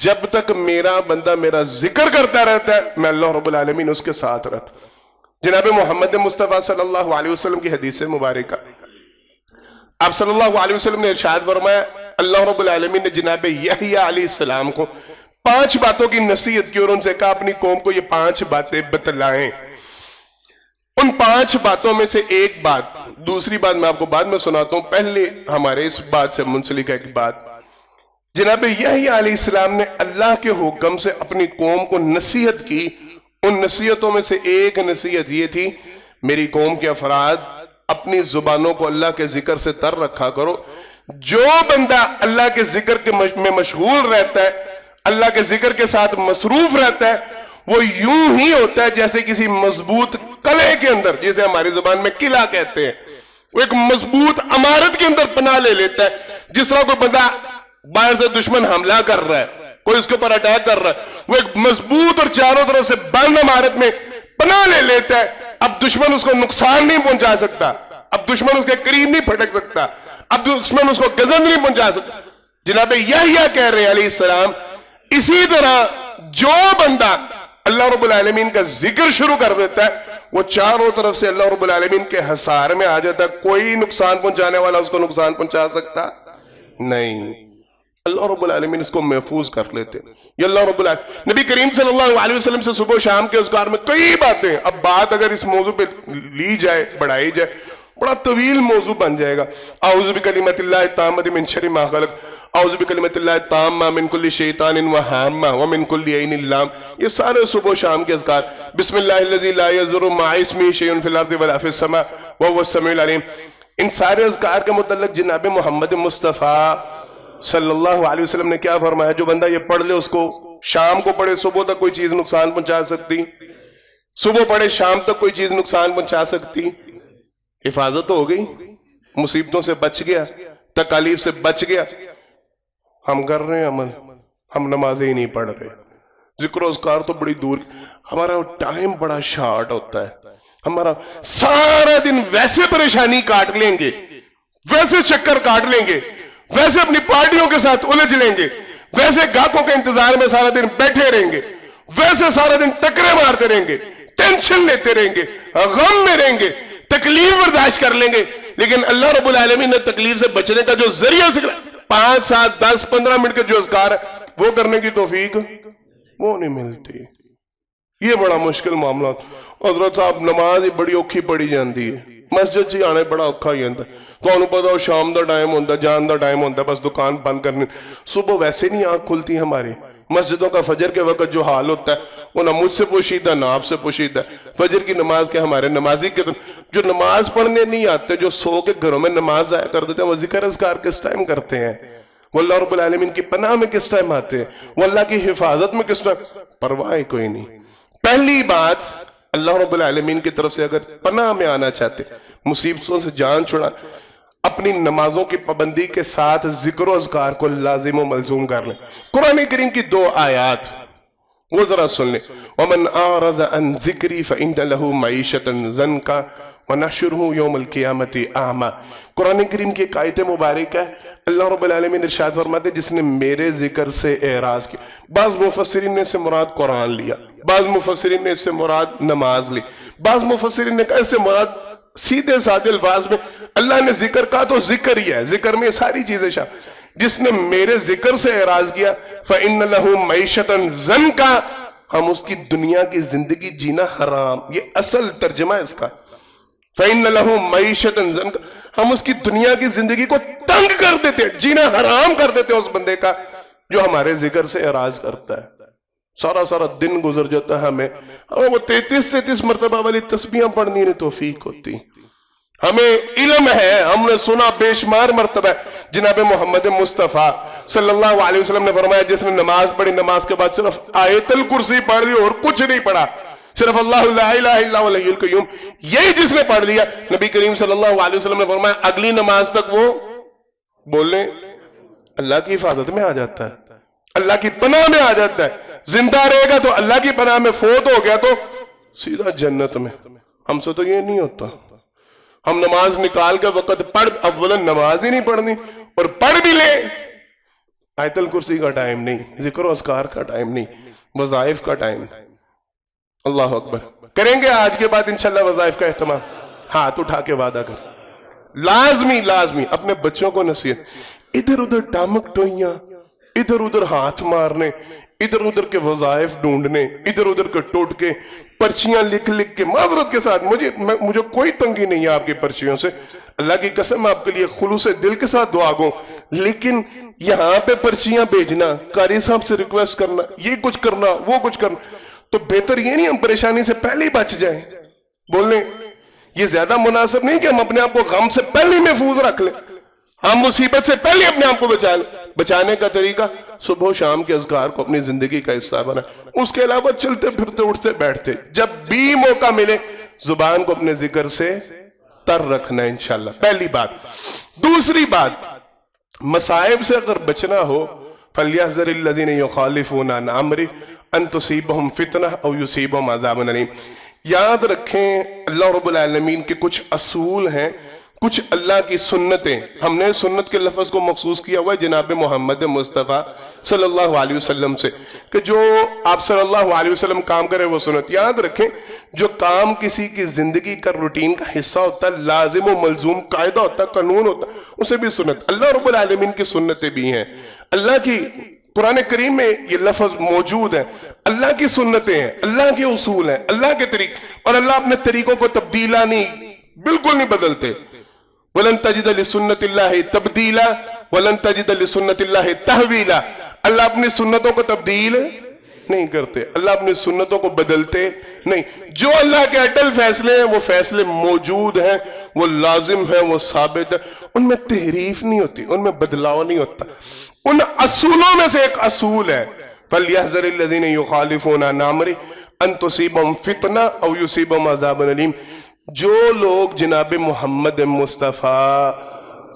جب تک میرا بندہ میرا ذکر کرتا رہتا ہے میں اللہ رب العالمین اس کے ساتھ رہتا ہوں۔ جناب محمد مصطفیٰ صلی اللہ علیہ وسلم کی حدیث مبارکہ، آپ صلی اللہ علیہ وسلم نے ارشاد فرمایا، اللہ رب العالمین نے جناب یحییٰ علیہ السلام کو 5 باتوں کی نصیحت کی اور ان سے کہا اپنی قوم کو یہ 5 باتیں بتلائیں۔ ان 5 باتوں میں سے ایک بات، دوسری بات میں آپ کو بعد میں سناتا ہوں، پہلے ہمارے اس بات سے منسلک ہے ایک بات۔ جناب یحییٰ علیہ السلام نے اللہ کے حکم سے اپنی قوم کو نصیحت کی، ان نصیحتوں میں سے ایک نصیحت یہ تھی، میری قوم کے افراد اپنی زبانوں کو اللہ کے ذکر سے تر رکھا کرو۔ جو بندہ اللہ کے ذکر میں مشغول رہتا ہے، اللہ کے ذکر کے ساتھ مصروف رہتا ہے، وہ یوں ہی ہوتا ہے جیسے کسی مضبوط قلعے کے اندر، جسے ہماری زبان میں قلعہ کہتے ہیں، وہ ایک مضبوط عمارت کے اندر پناہ لے لیتا ہے۔ جس طرح کوئی بندہ باہر سے دشمن حملہ کر رہا ہے، کوئی اس کے اوپر اٹیک کر رہا ہے، وہ ایک مضبوط اور چاروں طرف سے بند عمارت میں پناہ لے لیتا ہے۔ اب دشمن اس کو نقصان نہیں پہنچا سکتا، اب دشمن اس کے قریب نہیں پھٹک سکتا، اب دشمن اس کو غضب نہیں پہنچا سکتا۔ جناب یحییٰ کہہ رہے ہیں علیہ السلام، اسی طرح جو بندہ اللہ رب العالمین کا ذکر شروع کر دیتا ہے وہ چاروں طرف سے اللہ رب العالمین کے حصار میں آ جاتا ہے، کوئی نقصان پہنچانے والا اس کو نقصان پہنچا سکتا نہیں، اللہ رب العالمین اس کو محفوظ کر لیتے ہیں۔ یہ اللہ رب العالمین، نبی کریم صلی اللہ علیہ وسلم سے صبح و شام کے اذکار میں کئی باتیں، اب بات اگر اس موضوع پہ لی جائے، بڑھائی جائے، بڑا طویل موضوع بن جائے گا۔ اعوذ بکلمۃ اللہ التامۃ من شر ما خلق، اعوذ بکلمۃ اللہ التامہ من کل شیطان وہامہ ومن کل عین لام، یہ سارے صبح و شام کے اذکار، بسم اللہ الذی لا یضر مع اسمہ شیء فی الارض ولا فی السماء وهو السمیع العلیم، ان سارے اذکار کے متعلق جناب محمد مصطفیٰ صلی اللہ علیہ وسلم نے کیا فرمایا؟ جو بندہ یہ پڑھ لے اس کو شام کو پڑھے صبح تک کوئی چیز نقصان پہنچا سکتی، صبح پڑھے شام تک کوئی چیز نقصان پہنچا سکتی، حفاظت ہو گئی، مصیبتوں سے بچ گیا، تکالیف سے بچ گیا۔ ہم کر رہے ہیں عمل، ہم نمازیں ہی نہیں پڑھ رہے، ذکر و اذکار تو بڑی دور، ہمارا ٹائم بڑا شارٹ ہوتا ہے، ہمارا سارا دن ویسے پریشانی کاٹ لیں گے، ویسے چکر کاٹ لیں گے، ویسے اپنی پارٹیوں کے ساتھ الجھ لیں گے، ویسے گاہکوں کے انتظار میں سارا دن بیٹھے رہیں گے، ویسے سارا دن ٹکرے مارتے رہیں گے، ٹینشن لیتے رہیں گے، غم میں رہیں گے، تکلیف برداشت کر لیں گے، لیکن اللہ رب العالمین نے تکلیف سے بچنے کا جو ذریعہ سکھلایا، 5 7 10 15 منٹ کے جو اذکار ہے وہ کرنے کی توفیق وہ نہیں ملتی۔ یہ بڑا مشکل معاملہ، حضرت صاحب نماز ہی بڑی اوکھی پڑی جاندی ہے، مسجد سے آنے بڑا اوکھا ہی ہوتا ہے، تو انہوں پتا ہو شام دا ٹائم ہوتا ہے، جان دا ٹائم ہوتا ہے، بس دکان بند کرنے، صبح ویسے نہیں آنکھ کھلتی ہماری، مسجدوں کا فجر کے وقت جو حال ہوتا ہے وہ نہ مجھ سے پوشیدہ نہ آپ سے پوشیدہ ہے۔ فجر کی نماز کے ہمارے نمازی کے جو نماز پڑھنے نہیں آتے، جو سو کے گھروں میں نماز ضائع کر دیتے ہیں، وہ ذکر اذکار کس ٹائم کرتے ہیں؟ وہ اللہ رب العالمین کی پناہ میں کس ٹائم آتے ہیں؟ وہ اللہ کی حفاظت میں کس ٹائم؟ پرواہ کوئی نہیں۔ پہلی بات، اللہ رب العالمین کی طرف سے اگر پناہ میں آنا چاہتے، مصیبتوں سے جان چھڑا، اپنی نمازوں کی پابندی کے ساتھ ذکر و اذکار کو لازم و ملزوم کر لیں۔ قرآن کریم کی 2 آیات وہ ذرا سن لیں، وَمَنْ أَعْرَضَ عَنْ ذِكْرِي فَإِنَّ لَهُ مَعِيشَةً ضَنْكًا وَنَحْشُرُهُ يَوْمَ الْقِيَامَةِ أَعْمَىٰ۔ قرآن کریم کی ایک آیت مبارک ہے، اللہ رب العالمین ارشاد فرماتے جس نے میرے ذکر سے اعراض کیا۔ بعض مفسرین نے اس سے مراد قرآن لیا، بعض مفسرین نے اس سے مراد نماز لی، بعض مفسرین نے کہا اس سے مراد سیدھے سادھے الفاظ میں اللہ نے ذکر کہا تو ذکر ہی ہے، ذکر میں ساری چیزیں شامل۔ جس نے میرے ذکر سے اعراض کیا فَإِنَّ لَهُ مَعِيشَةً ضَنْكًا، ہم اس کی دنیا کی زندگی جینا حرام، یہ اصل ترجمہ ہے اس کا۔ فَإِنَّ لَهُ مَعِيشَةً ضَنْكًا، ہم اس کی دنیا کی زندگی کو تنگ کر دیتے، جینا حرام کر دیتے اس بندے کا جو ہمارے ذکر سے اعراض کرتا ہے۔ سارا دن گزر جاتا ہے، ہمیں وہ 33 مرتبہ والی تسبیحاں پڑھنی نہیں توفیق ہوتی۔ ہمیں علم ہے، ہم نے سنا بے شمار مرتبہ جناب محمد مصطفیٰ صلی اللہ علیہ وسلم نے فرمایا جس نے نماز پڑھی، نماز کے بعد صرف آیت الکرسی پڑھ لی اور کچھ نہیں پڑھا، صرف اللہ لا الہ الا هو الحی القیوم، یہی جس نے پڑھ لیا، نبی کریم صلی اللہ علیہ وسلم نے فرمایا اگلی نماز تک وہ بولیں اللہ کی حفاظت میں آ جاتا ہے، اللہ کی پناہ میں آ جاتا ہے، زندہ رہے گا تو اللہ کی پناہ میں، فوت ہو گیا تو سیدھا جنت میں۔ ہم سے تو یہ نہیں ہوتا، ہم نماز نکال کے وقت پڑھ، اولا نماز ہی نہیں پڑھنی، اور پڑھ بھی لیں آیت الکرسی کا ٹائم نہیں، ذکر و اذکار کا ٹائم نہیں، وظائف کا ٹائم. اللہ اکبر. کریں گے آج کے بعد انشاءاللہ وظائف کا اہتمام؟ ہاتھ اٹھا کے وعدہ کر. لازمی لازمی اپنے بچوں کو نصیحت. ادھر ادھر ٹامک ٹوئیاں، ادھر ادھر ہاتھ مارنے، ادھر ادھر کے وظائف ڈھونڈنے، ادھر ادھر کے ٹوٹکے، پرچیاں لکھ لکھ کے. معذرت کے ساتھ مجھے کوئی تنگی نہیں ہے آپ کی پرچیوں سے، اللہ کی قسم آپ کے لیے خلوص دل کے ساتھ دعا گو، لیکن یہاں پہ پرچیاں بھیجنا، قاری صاحب سے ریکویسٹ کرنا، یہ کچھ کرنا وہ کچھ کرنا، تو بہتر یہ نہیں ہم پریشانی سے پہلے ہی بچ جائیں؟ بولیں یہ زیادہ مناسب نہیں کہ ہم اپنے آپ کو غم سے پہلے ہی محفوظ رکھ لیں، ہم مصیبت سے پہلے اپنے آپ کو بچا لیں؟ بچانے کا طریقہ صبح و شام کے اذکار کو اپنی زندگی کا حصہ بنائیں. اس کے علاوہ چلتے پھرتے اٹھتے بیٹھتے جب بھی موقع ملے زبان کو اپنے ذکر سے تر رکھنا انشاءاللہ. پہلی بات. دوسری بات، مصائب سے اگر بچنا ہو فَلْيَحْذَرِ الَّذِينَ يُخَالِفُونَ عَنْ أَمْرِهِ أَن تُصِيبَهُمْ فِتْنَةٌ أَوْ يُصِيبَهُمْ عَذَابٌ أَلِيمٌ. یاد رکھیں اللہ رب العالمین کے کچھ اصول ہیں، کچھ اللہ کی سنتیں. ہم نے سنت کے لفظ کو مخصوص کیا ہوا ہے جناب محمد مصطفیٰ صلی اللہ علیہ وسلم سے کہ جو آپ صلی اللہ علیہ وسلم کام کریں وہ سنت. یاد رکھیں جو کام کسی کی زندگی کا روٹین کا حصہ ہوتا ہے، لازم و ملزوم قاعدہ ہوتا ہے، قانون ہوتا ہے، اسے بھی سنت. اللہ رب العالمین کی سنتیں بھی ہیں، اللہ کی قرآن کریم میں یہ لفظ موجود ہے، اللہ کی سنتیں ہیں، اللہ کے اصول ہیں، اللہ کے طریقے، اور اللہ اپنے طریقوں کو تبدیلا نہیں، بالکل نہیں بدلتے. وَلَن تَجِدَ لِسُنَّتِ اللَّهِ تَبْدِيلًا وَلَن تَجِدَ لِسُنَّتِ اللَّهِ تَحْوِيلًا. اللہ اپنی سنتوں کو تبدیل نہیں کرتے، اللہ اپنی سنتوں کو بدلتے نہیں. جو اللہ کے اٹل فیصلے ہیں وہ فیصلے موجود ہیں، وہ لازم ہیں، وہ ثابت ہیں، ان میں تحریف نہیں ہوتی، ان میں بدلاؤ نہیں ہوتا. ان اصولوں میں سے ایک اصول ہے فَلْيَحْذَرِ الَّذِينَ يُخَالِفُونَ عَنْ أَمْرِهِ أَن تُصِيبَهُمْ فِتْنَةٌ أَوْ يُصِيبَهُمْ عَذَابٌ أَلِيمٌ. جو لوگ جناب محمد مصطفیٰ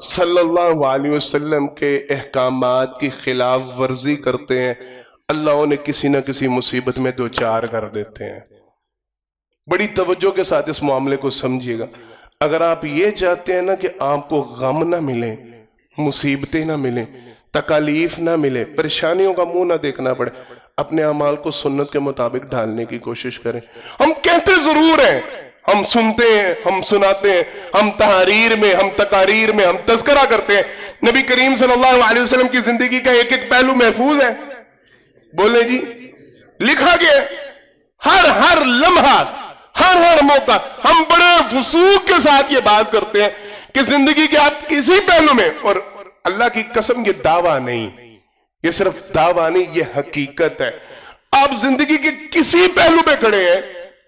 صلی اللہ علیہ وسلم کے احکامات کی خلاف ورزی کرتے ہیں اللہ انہیں کسی نہ کسی مصیبت میں دوچار کر دیتے ہیں. بڑی توجہ کے ساتھ اس معاملے کو سمجھیے گا. اگر آپ یہ چاہتے ہیں نا کہ آپ کو غم نہ ملے، مصیبتیں نہ ملیں، تکالیف نہ ملے، پریشانیوں کا منہ نہ دیکھنا پڑے، اپنے اعمال کو سنت کے مطابق ڈھالنے کی کوشش کریں. ہم کہتے ضرور ہیں، ہم سنتے ہیں، ہم سناتے ہیں، ہم تحریر میں، ہم تقاریر میں ہم تذکرہ کرتے ہیں. نبی کریم صلی اللہ علیہ وسلم کی زندگی کا ایک ایک پہلو محفوظ ہے. بولیں جی، لکھا گیا ہر لمحہ، ہر موقع. ہم بڑے وثوق کے ساتھ یہ بات کرتے ہیں کہ زندگی کے آپ کسی پہلو میں، اور اللہ کی قسم یہ دعویٰ نہیں، یہ صرف دعویٰ نہیں، یہ حقیقت ہے. آپ زندگی کے کسی پہلو پہ کھڑے ہیں،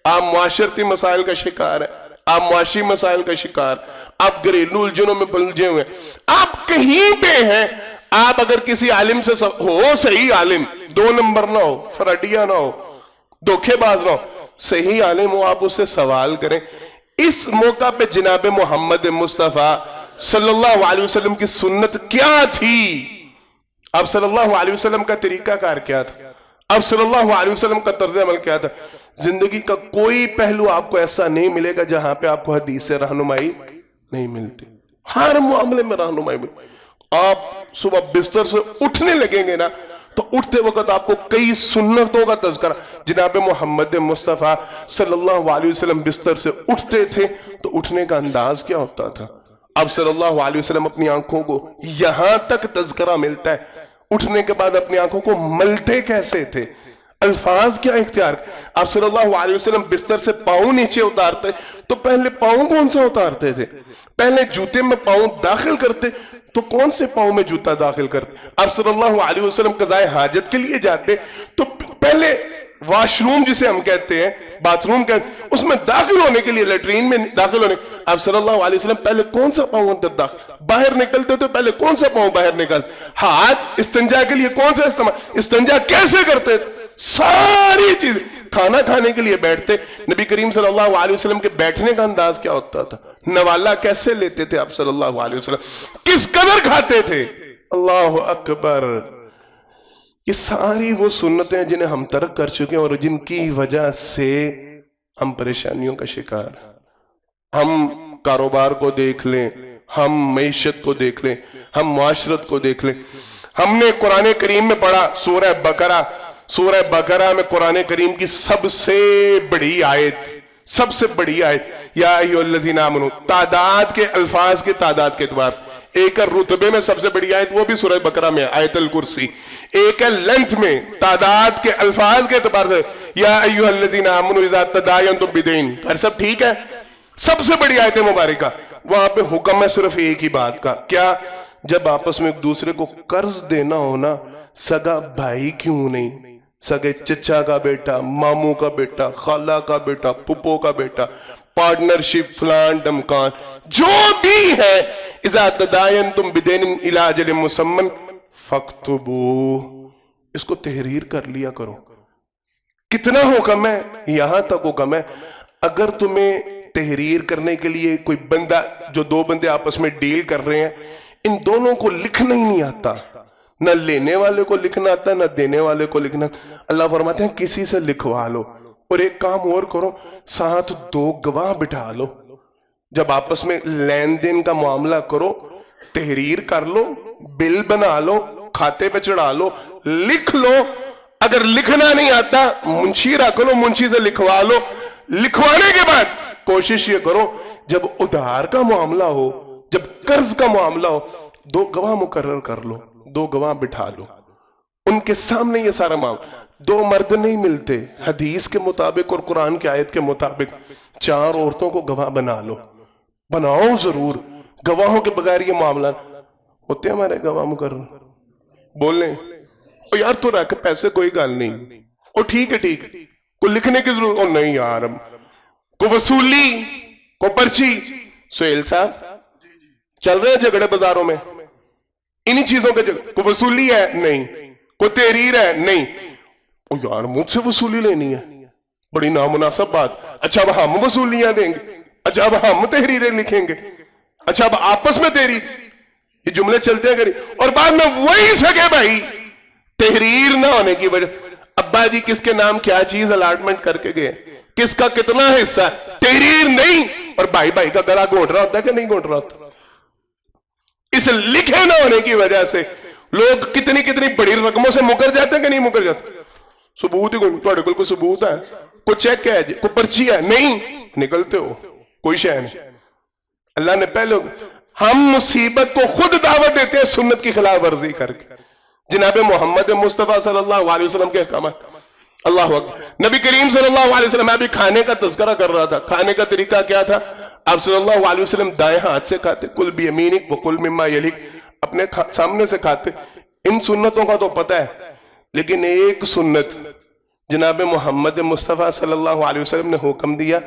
آپ معاشرتی مسائل کا شکار ہیں، آپ معاشی مسائل کا شکار، آپ گھریلو الجھنوں میں پلجے ہوئے، آپ کہیں پہ ہیں. آپ اگر کسی عالم سے ہو، صحیح عالم، 2 نمبر نہ ہو، فراڈیا نہ ہو، دھوکے باز نہ ہو، صحیح عالم ہو، آپ اس سے سوال کریں. اس موقع پہ جناب محمد مصطفیٰ صلی اللہ علیہ وسلم کی سنت کیا تھی؟ آپ صلی اللہ علیہ وسلم کا طریقہ کار کیا تھا؟ آپ صلی اللہ علیہ وسلم کا طرز عمل کیا تھا؟ زندگی کا کوئی پہلو آپ کو ایسا نہیں ملے گا جہاں پہ آپ کو حدیث سے رہنمائی نہیں ملتی. ہر معاملے میں رہنمائی ملتی. آپ صبح بستر سے اٹھنے لگیں گے نا تو اٹھتے وقت آپ کو کئی سنتوں کا تذکرہ. جناب محمد مصطفیٰ صلی اللہ علیہ وسلم بستر سے اٹھتے تھے تو اٹھنے کا انداز کیا ہوتا تھا؟ آپ صلی اللہ علیہ وسلم اپنی آنکھوں کو یہاں تک تذکرہ ملتا ہے، اٹھنے کے بعد اپنی آنکھوں کو ملتے کیسے تھے، الفاظ کیا اختیار. آپ صلی اللہ علیہ وسلم بستر سے پاؤں نیچے اتارتے تو پہلے پاؤں کون سا اتارتے تھے؟ پہلے جوتے میں پاؤں داخل کرتے تو کون سے پاؤں میں جوتا داخل کرتے؟ آپ صلی اللہ علیہ وسلم قضائے حاجت کے لیے جاتے تو پہلے واش روم جسے ہم کہتے ہیں، باتھ روم کہتے ہیں، اس میں داخل ہونے کے لیے، لیٹرین میں داخل ہونے، آپ صلی اللہ علیہ وسلم پہلے کون سا پاؤں اندر داخل، باہر نکلتے تو پہلے کون سا پاؤں باہر نکلتے، ہاتھ استنجا کے لیے کون سا استعمال، استنجا کیسے کرتے تھے، ساری چیز. کھانا کھانے کے لیے بیٹھتے، نبی کریم صلی اللہ علیہ وسلم کے بیٹھنے کا انداز کیا ہوتا تھا، نوالا کیسے لیتے تھے آپ صلی اللہ علیہ وسلم، کس قدر کھاتے تھے. اللہ اکبر. یہ ساری وہ سنتیں جنہیں ہم ترک کر چکے ہیں اور جن کی وجہ سے ہم پریشانیوں کا شکار. ہم کاروبار کو دیکھ لیں، ہم معیشت کو دیکھ لیں، ہم معاشرت کو دیکھ لیں، ہم نے قرآن کریم میں پڑھا سورہ بقرہ میں قرآن کریم کی سب سے بڑی آیت یا ایھا الذین آمنو، تعداد کے الفاظ کے تعداد کے اعتبار سے ایک ہے رتبے میں سب سے بڑی آیت، وہ بھی سورہ بقرہ میں آیت الکرسی، ایک ہے لینتھ میں تعداد کے الفاظ کے اعتبار سے یا ایھا الذین آمنو اذا تداینتم بدین، اور سب ٹھیک ہے، سب سے بڑی آیت مبارکہ، وہاں پہ حکم ہے صرف ایک ہی بات کا، کیا؟ جب آپس میں ایک دوسرے کو قرض دینا ہونا، سگا بھائی کیوں نہیں، سگے چچا کا بیٹا، ماموں کا بیٹا، خالہ کا بیٹا، پھپھو کا بیٹا، پارٹنرشپ فلان ڈمکان جو بھی ہے، اذا تداینتم بدین الی اجل مسمى فاکتبوہ، اس کو تحریر کر لیا کرو۔ کتنا حکم ہے؟ یہاں تک حکم ہے اگر تمہیں تحریر کرنے کے لیے کوئی بندہ، جو دو بندے آپس میں ڈیل کر رہے ہیں، ان دونوں کو لکھنا ہی نہیں آتا، نہ لینے والے کو لکھنا آتا نہ دینے والے کو لکھنا، اللہ فرماتے ہیں کسی سے لکھوا لو، اور ایک کام اور کرو، ساتھ دو گواہ بٹھا لو، جب آپس میں لین دین کا معاملہ کرو، تحریر کر لو، بل بنا لو، کھاتے پہ چڑھا لو، لکھ لو، اگر لکھنا نہیں آتا منشی رکھ لو، منشی سے لکھوا لو، لکھوانے کے بعد کوشش یہ کرو جب ادھار کا معاملہ ہو، جب قرض کا معاملہ ہو، دو گواہ مقرر کر لو، دو گواہ بٹھا لو، ان کے سامنے یہ سارا معاملہ، دو مرد نہیں ملتے، حدیث کے مطابق اور قرآن کی آیت کے مطابق 4 عورتوں کو گواہ بنا لو، بناؤ ضرور، گواہوں کے بغیر یہ معاملہ ہوتے ہیں ہمارے گواہ مقرر، بولیں او یار تو رکھ پیسے کوئی گل نہیں، او ٹھیک ہے کوئی لکھنے کی ضرورت، او نہیں یار، کو وصولی کو پرچی، سہیل صاحب چل رہے ہیں جھگڑے بازاروں میں، انہی چیزوں کے کوئی وصولی ہے نہیں، کوئی تحریر ہے نہیں، او یار مجھ سے وصولی لینی ہے، بڑی نامناسب بات، اچھا اب ہم وصولیاں دیں گے، اچھا اب ہم تحریریں لکھیں گے، اچھا اب آپس میں تحریر، یہ جملے چلتے ہیں کری، اور بعد میں وہی سگے بھائی تحریر نہ ہونے کی وجہ، ابا جی کس کے نام کیا چیز الاٹمنٹ کر کے گئے، کس کا کتنا حصہ ہے، تحریر نہیں، اور بھائی کا گلا گھونٹ رہا ہوتا ہے کہ نہیں گھونٹ رہا ہوتا، اس لکھے نہ ہونے کی وجہ سے لوگ کتنی بڑی رقموں سے مکر جاتے ہیں کہ نہیں مکر جاتے، ثبوت ہی کوئی ثبوت ہے، کوئی چیک ہے، کوئی پرچی ہے، نہیں نکلتے ہو، کوئی شے نہیں، اللہ نے پہلے، ہم مصیبت کو خود دعوت دیتے ہیں سنت کی خلاف ورزی کر کے، جناب محمد مصطفیٰ صلی اللہ علیہ وسلم کے احکامات، اللہ اکبر، نبی کریم صلی اللہ علیہ وسلم ابھی کھانے کا تذکرہ کر رہا تھا، کھانے کا طریقہ کیا تھا، آپ صلی اللہ علیہ وسلم دائیں ہاتھ سے کھاتے، کل بیمینک وکل مما یلیک، اپنے سامنے سے کھاتے، ان سنتوں کا تو پتہ ہے، لیکن ایک سنت جناب محمد مصطفیٰ صلی اللہ علیہ وسلم نے حکم دیا،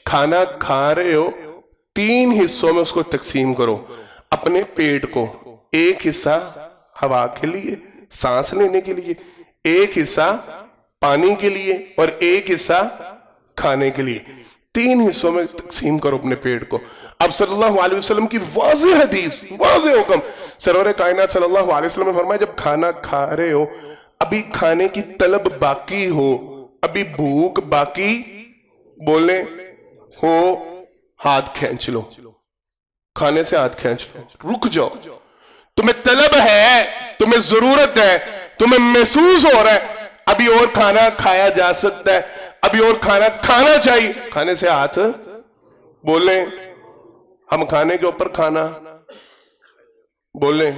کھانا کھا رہے ہو 3 حصوں میں اس کو تقسیم کرو، اپنے پیٹ کو ایک حصہ ہوا کے لیے، سانس لینے کے لیے، ایک حصہ پانی کے لیے، اور ایک حصہ کھانے کے لیے، 3 حصوں میں تقسیم کرو اپنے پیٹ کو۔ اب صلی اللہ علیہ وسلم کی واضح حدیث، واضح حکم، سرور کائنات صلی اللہ علیہ وسلم نے فرمایا جب کھانا کھا رہے ہو، ابھی کھانے کی طلب باقی ہو، ابھی بھوک باقی بولیں ہو، ہاتھ کھینچ لو، کھانے سے ہاتھ کھینچ لو، رک جاؤ، تمہیں طلب ہے، تمہیں ضرورت ہے، تمہیں محسوس ہو رہا ہے ابھی اور کھانا کھایا جا سکتا ہے، ابھی اور کھانا کھانا چاہیے، کھانے سے ہاتھ بولیں، ہم کھانے کے اوپر کھانا بولیں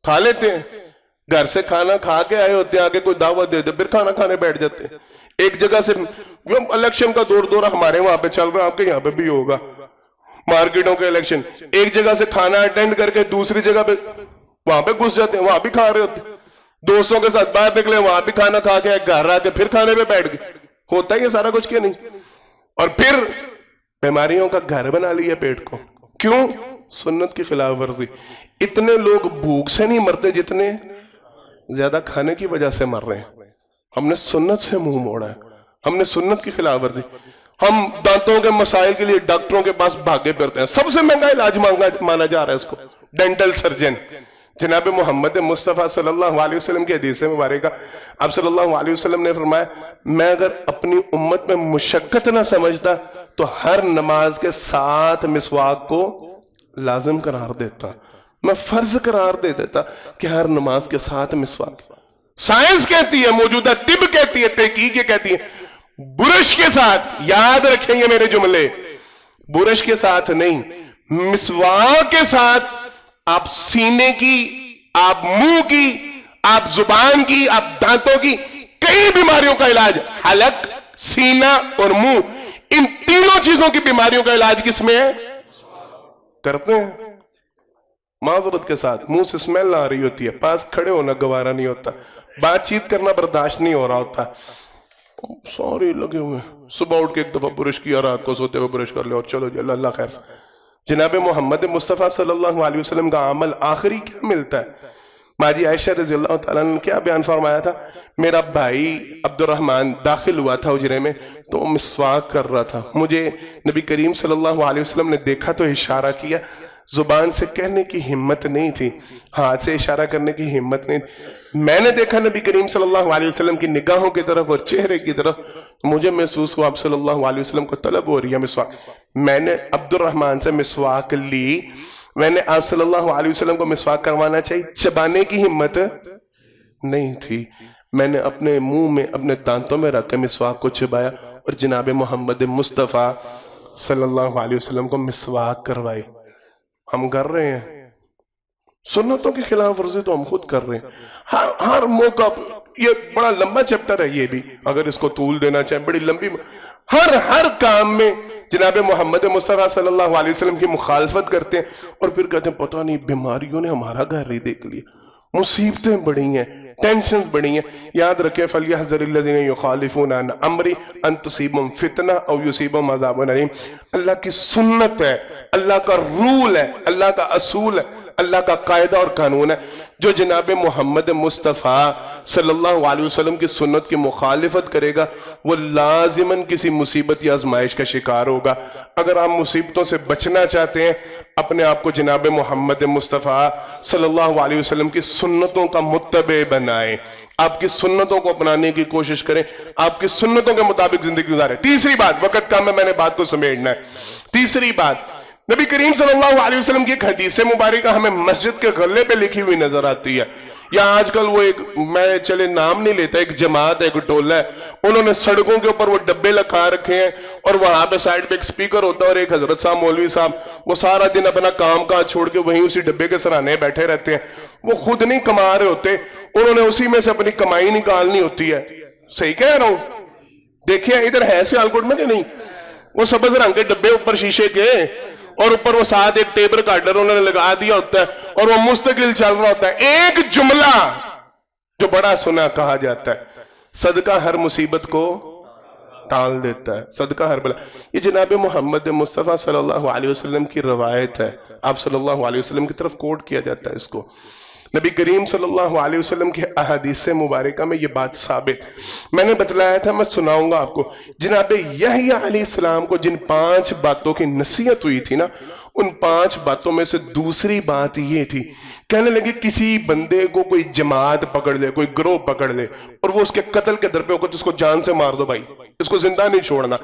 کھا لیتے ہیں، گھر سے کھانا کھا کے آئے ہوتے ہیں، آگے کوئی دعوت دے دے پھر کھانا کھانے بیٹھ جاتے ہیں، ایک جگہ سے الیکشن کا دورہ ہمارے وہاں پہ چل رہا ہے، آپ کے یہاں پہ بھی ہوگا، مارکیٹوں کے الیکشن، ایک جگہ سے کھانا اٹینڈ کر کے دوسری جگہ پہ وہاں پہ گھس جاتے ہیں، وہاں بھی کھا رہے ہوتے ہیں، دوستوں کے ساتھ باہر نکلے وہاں بھی کھانا کھا کے گھر آ کے پھر کھانے پہ بیٹھ گئے، ہوتا ہے یہ سارا کچھ کیا نہیں، اور پھر بیماریوں کا گھر بنا لیا پیٹ کو، کیوں؟ سنت کی خلاف ورزی۔ اتنے لوگ بھوک سے نہیں مرتے جتنے زیادہ کھانے کی وجہ سے مر رہے ہیں، ہم نے سنت سے منہ موڑا ہے، ہم نے سنت کی خلاف ورزی، ہم دانتوں کے مسائل کے لیے ڈاکٹروں کے پاس بھاگے پھرتے ہیں، سب سے مہنگا علاج مانا جا رہا ہے اس کو، ڈینٹل سرجن۔ جناب محمد مصطفیٰ صلی اللہ علیہ وسلم کی حدیث مبارکہ، آپ صلی اللہ علیہ وسلم نے فرمایا میں اگر اپنی امت میں مشقت نہ سمجھتا تو ہر نماز کے 7 مسواک کو لازم قرار دیتا، میں فرض قرار دے دیتا کہ ہر نماز کے ساتھ مسواک. سائنس کہتی ہے، موجودہ طب کہتی ہے، تحقیق کہتی ہے برش کے ساتھ. یاد رکھیں گے میرے جملے، برش کے ساتھ نہیں، مسواک کے ساتھ آپ سینے کی، آپ منہ کی، آپ زبان کی، آپ دانتوں کی کئی بیماریوں کا علاج، حلق، سینہ اور منہ، ان تینوں چیزوں کی بیماریوں کا علاج کس میں ہے؟ کرتے ہیں. معذرت کے ساتھ منہ سے سمیل آ رہی ہوتی ہے، پاس کھڑے ہونا گوارا نہیں ہوتا، بات چیت کرنا برداشت نہیں ہو رہا ہوتا، سوری لگے ہوئے، صبح اٹھ کے ایک دفعہ برش کیا، رات کو سوتے ہوئے برش کر لے اور چلو جی اللہ خیر سے. جناب محمد مصطفیٰ صلی اللہ علیہ وسلم کا عمل آخری کیا ملتا ہے؟ ماجی عائشہ رضی اللہ تعالیٰ نے کیا بیان فرمایا تھا؟ میرا بھائی عبد الرحمن داخل ہوا تھا حجرے میں تو مسواک کر رہا تھا. مجھے نبی کریم صلی اللہ علیہ وسلم نے دیکھا تو اشارہ کیا، زبان سے کہنے کی ہمت نہیں تھی، ہاتھ سے اشارہ کرنے کی ہمت نہیں تھی. میں نے دیکھا نبی کریم صلی اللہ علیہ وسلم کی نگاہوں کی طرف اور چہرے کی طرف، مجھے محسوس ہوا آپ صلی اللہ علیہ وسلم کو طلب ہو رہی ہے مسواک. میں نے عبد الرحمن سے مسواک لی. میں نے آپ صلی اللہ علیہ وسلم کو مسواک کروانا چاہیے، چبانے کی ہمت نہیں تھی. میں نے اپنے منہ میں، اپنے دانتوں میں رکھ کے مسواک کو چبایا اور جناب محمد مصطفیٰ صلی اللہ علیہ وسلم کو مسواک کروائی. ہم کر رہے ہیں سنتوں کی خلاف ورزی تو ہم خود کر رہے ہیں ہر موقع. یہ بڑا لمبا چیپٹر ہے، یہ بھی اگر اس کو طول دینا چاہیں بڑی لمبی، ہر کام میں جناب محمد مصطفیٰ صلی اللہ علیہ وسلم کی مخالفت کرتے ہیں اور پھر کہتے ہیں پتہ نہیں بیماریوں نے ہمارا گھر ہی دیکھ لیا، مصیبتیں بڑی ہیں، ٹینشنز بڑی ہیں. یاد رکھیں فَلْيَحْذَرِ الَّذِينَ يُخَالِفُونَ عَنْ أَمْرِهِ أَن تُصِيبَهُمْ فِتْنَةٌ أَوْ يُصِيبَهُمْ عَذَابٌ أَلِيمٌ. اللہ کی سنت ہے، اللہ کا رول ہے، اللہ کا اصول ہے، اللہ کا قاعدہ اور قانون ہے. جو جناب محمد مصطفیٰ صلی اللہ علیہ وسلم کی سنت کی مخالفت کرے گا وہ لازماً کسی مصیبت یا آزمائش کا شکار ہوگا. اگر آپ مصیبتوں سے بچنا چاہتے ہیں اپنے آپ کو جناب محمد مصطفیٰ صلی اللہ علیہ وسلم کی سنتوں کا متبع بنائیں، آپ کی سنتوں کو اپنانے کی کوشش کریں، آپ کی سنتوں کے مطابق زندگی گزاریں. تیسری بات، وقت کم ہے میں نے بات کو سمیٹنا ہے. تیسری بات، نبی کریم صلی اللہ علیہ وسلم کی ایک حدیث مبارکہ ہمیں مسجد کے غلے پہ لکھی ہوئی نظر آتی ہے. یا آج کل وہ ایک، میں چلے نام نہیں لیتا، ایک جماعت ہے، ایک ٹولہ ہے، انہوں نے سڑکوں کے اوپر وہ ڈبے لکھا رکھے ہیں اور وہاں پہ سائیڈ پہ ایک سپیکر ہوتا ہے اور ایک حضرت صاحب مولوی صاحب وہ سارا دن اپنا کام کاج چھوڑ کے وہیں اسی ڈبے کے سرانے بیٹھے رہتے ہیں. وہ خود نہیں کما رہے ہوتے، انہوں نے اسی میں سے اپنی کمائی نکالنی ہوتی ہے. صحیح کہہ رہا ہوں؟ دیکھیں ادھر ہے سیالکوٹ میں کہ نہیں، وہ سبز رنگ کے ڈبے اوپر شیشے کے اور اوپر وہ ساتھ ایک ٹیپ ریکارڈر انہوں نے لگا دیا ہوتا ہے اور وہ مستقل چل رہا ہوتا ہے. ایک جملہ جو بڑا سنا کہا جاتا ہے، صدقہ ہر مصیبت کو ٹال دیتا ہے، صدقہ ہر بلا. یہ جناب محمد مصطفیٰ صلی اللہ علیہ وسلم کی روایت ہے، آپ صلی اللہ علیہ وسلم کی طرف کوٹ کیا جاتا ہے اس کو. نبی کریم صلی اللہ علیہ وسلم کے احادیث مبارکہ میں یہ بات ثابت، میں نے بتلایا تھا، میں سناؤں گا آپ کو. جناب یحییٰ علیہ السلام کو جن 5 باتوں کی نصیحت ہوئی تھی نا، ان 5 باتوں میں سے دوسری بات یہ تھی، کہنے لگے کسی بندے کو کوئی جماعت پکڑ لے، کوئی گروہ پکڑ لے اور وہ اس کے قتل کے در پہ ہو، اس کو جان سے مار دو بھائی، اس کو زندہ نہیں چھوڑنا.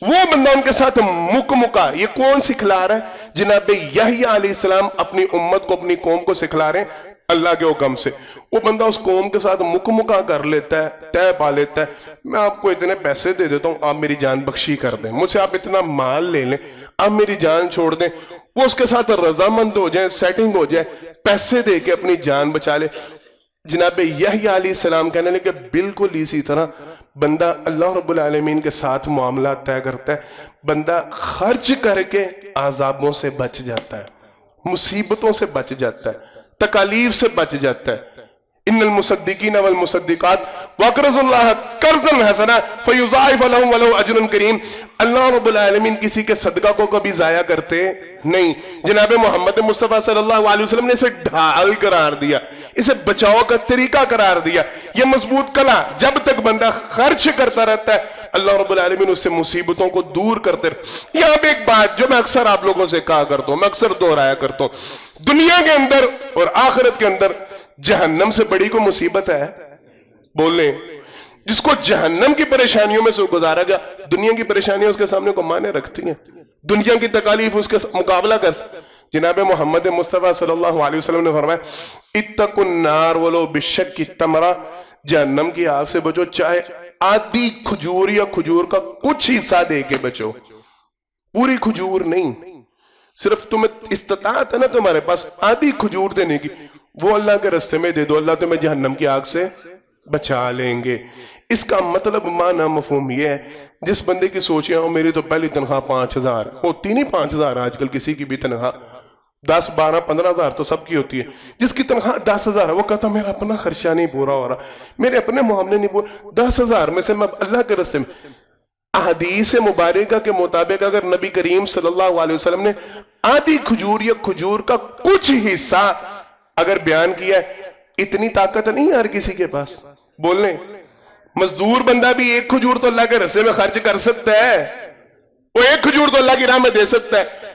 وہ بندہ ان کے ساتھ مکمکا. یہ کون سکھلا رہا ہے؟ جناب یحییٰ علیہ السلام اپنی امت کو، اپنی قوم کو سکھلا رہے ہیں اللہ کے حکم سے. وہ بندہ اس قوم کے ساتھ مکمکا کر لیتا ہے، طے پا لیتا ہے، میں آپ کو اتنے پیسے دے دیتا ہوں، آپ میری جان بخشی کر دیں، مجھ سے آپ اتنا مال لے لیں، آپ میری جان چھوڑ دیں. وہ اس کے ساتھ رضامند ہو جائے، سیٹنگ ہو جائے، پیسے دے کے اپنی جان بچا لے. جناب یحییٰ علیہ السلام کہنے لگے بالکل اسی طرح بندہ اللہ رب العالمین کے ساتھ معاملات طے کرتا ہے، بندہ خرچ کر کے عذابوں سے بچ جاتا ہے، مصیبتوں سے بچ جاتا ہے، تکالیف سے بچ جاتا ہے. ان المصدقین والمصدقات وَاقْرَضُوا اللَّهَ قَرْضًا حَسَنًا فَيُضَاعِفَ لَهُمْ وَلَهُ أَجْرٌ كَرِيمٌ. اللہ رب العالمین کسی کے صدقہ کو کبھی ضائع کرتے نہیں. جناب محمد مصطفیٰ صلی اللہ علیہ وسلم نے اسے ڈھال قرار دیا، اسے بچاؤ کا طریقہ قرار دیا. یہ مضبوط کلا جب تک بندہ خرچ کرتا رہتا ہے اللہ رب العالمین اس سے مصیبتوں کو دور کرتے رہتے. یہاں پہ ایک بات جو میں اکثر آپ لوگوں سے کہا کرتا ہوں، میں اکثر دہرایا کرتا ہوں، دنیا کے اندر اور آخرت کے اندر جہنم سے بڑی کو مصیبت ہے؟ بولیں. جس کو جہنم کی پریشانیوں میں سے گزارا گیا، دنیا کی پریشانیاں اس کے سامنے کو مانے رکھتی ہیں، دنیا کی تکالیف اس کے مقابلہ کر. جناب محمد مصطفیٰ صلی اللہ علیہ وسلم نے فرمایا اتقوا النار ولو بالشق تمرہ، جہنم کی آگ سے بچو چاہے آدھی کھجور یا کھجور کا کچھ حصہ دے کے بچو، پوری کھجور نہیں، صرف تمہیں استطاعت ہے نا تمہارے پاس آدھی کھجور دینے کی، وہ اللہ کے راستے میں دے دو، اللہ تمہیں جہنم کی آگ سے بچا لیں گے۔ اس کا مطلب معنی مفہوم یہ ہے، جس بندے کی سوچیں ہو میری تو پہلی تنخواہ 5,000 ہوتی نہیں، 5,000 آج کل کسی کی بھی تنخواہ 10 12 15,000 تو سب کی ہوتی ہے، جس کی تنخواہ 10,000 ہے وہ کہتا میرا اپنا خرچہ نہیں پورا ہو رہا، میرے اپنے معاملے نہیں پورا، 10,000 میں سے میں اللہ کے راستے میں۔ احادیث مبارکہ کے مطابق اگر نبی کریم صلی اللہ علیہ وسلم نے آدھی کھجور یا کھجور کا کچھ حصہ اگر بیان کیا ہے، اتنی طاقت نہیں ہے ہر کسی کے پاس بولنے۔ مزدور بندہ بھی ایک کھجور تو اللہ کے راستے میں خرچ کر سکتا ہے، وہ ایک کھجور تو اللہ کی راہ میں دے سکتا ہے۔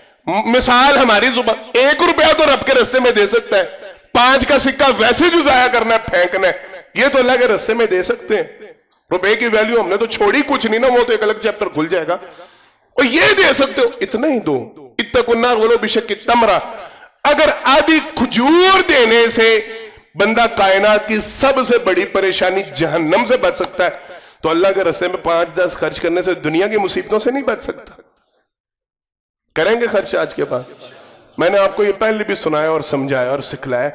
مثال ہماری زبان، 1 روپیہ تو رب کے راستے میں دے سکتا ہے، 5 کا سکہ ویسے جو ضائع کرنا ہے پھینکنا ہے، یہ تو اللہ کے راستے میں دے سکتے ہیں۔ روپے کی ویلیو ہم نے تو چھوڑی کچھ نہیں نا، وہ تو ایک الگ چیپٹر کھل جائے گا، اور یہ دے سکتے ہو اتنا ہی دو۔ اتقوا النار ولو بشق تمرہ، اگر آدھی کھجور دینے سے بندہ کائنات کی سب سے بڑی پریشانی جہنم سے بچ سکتا ہے، تو اللہ کے راستے میں 5-10 خرچ کرنے سے دنیا کی مصیبتوں سے نہیں بچ سکتا۔ کریں گے خرچ آج کے بعد؟ میں نے آپ کو یہ پہلے بھی سنایا اور سمجھایا اور سکھلایا،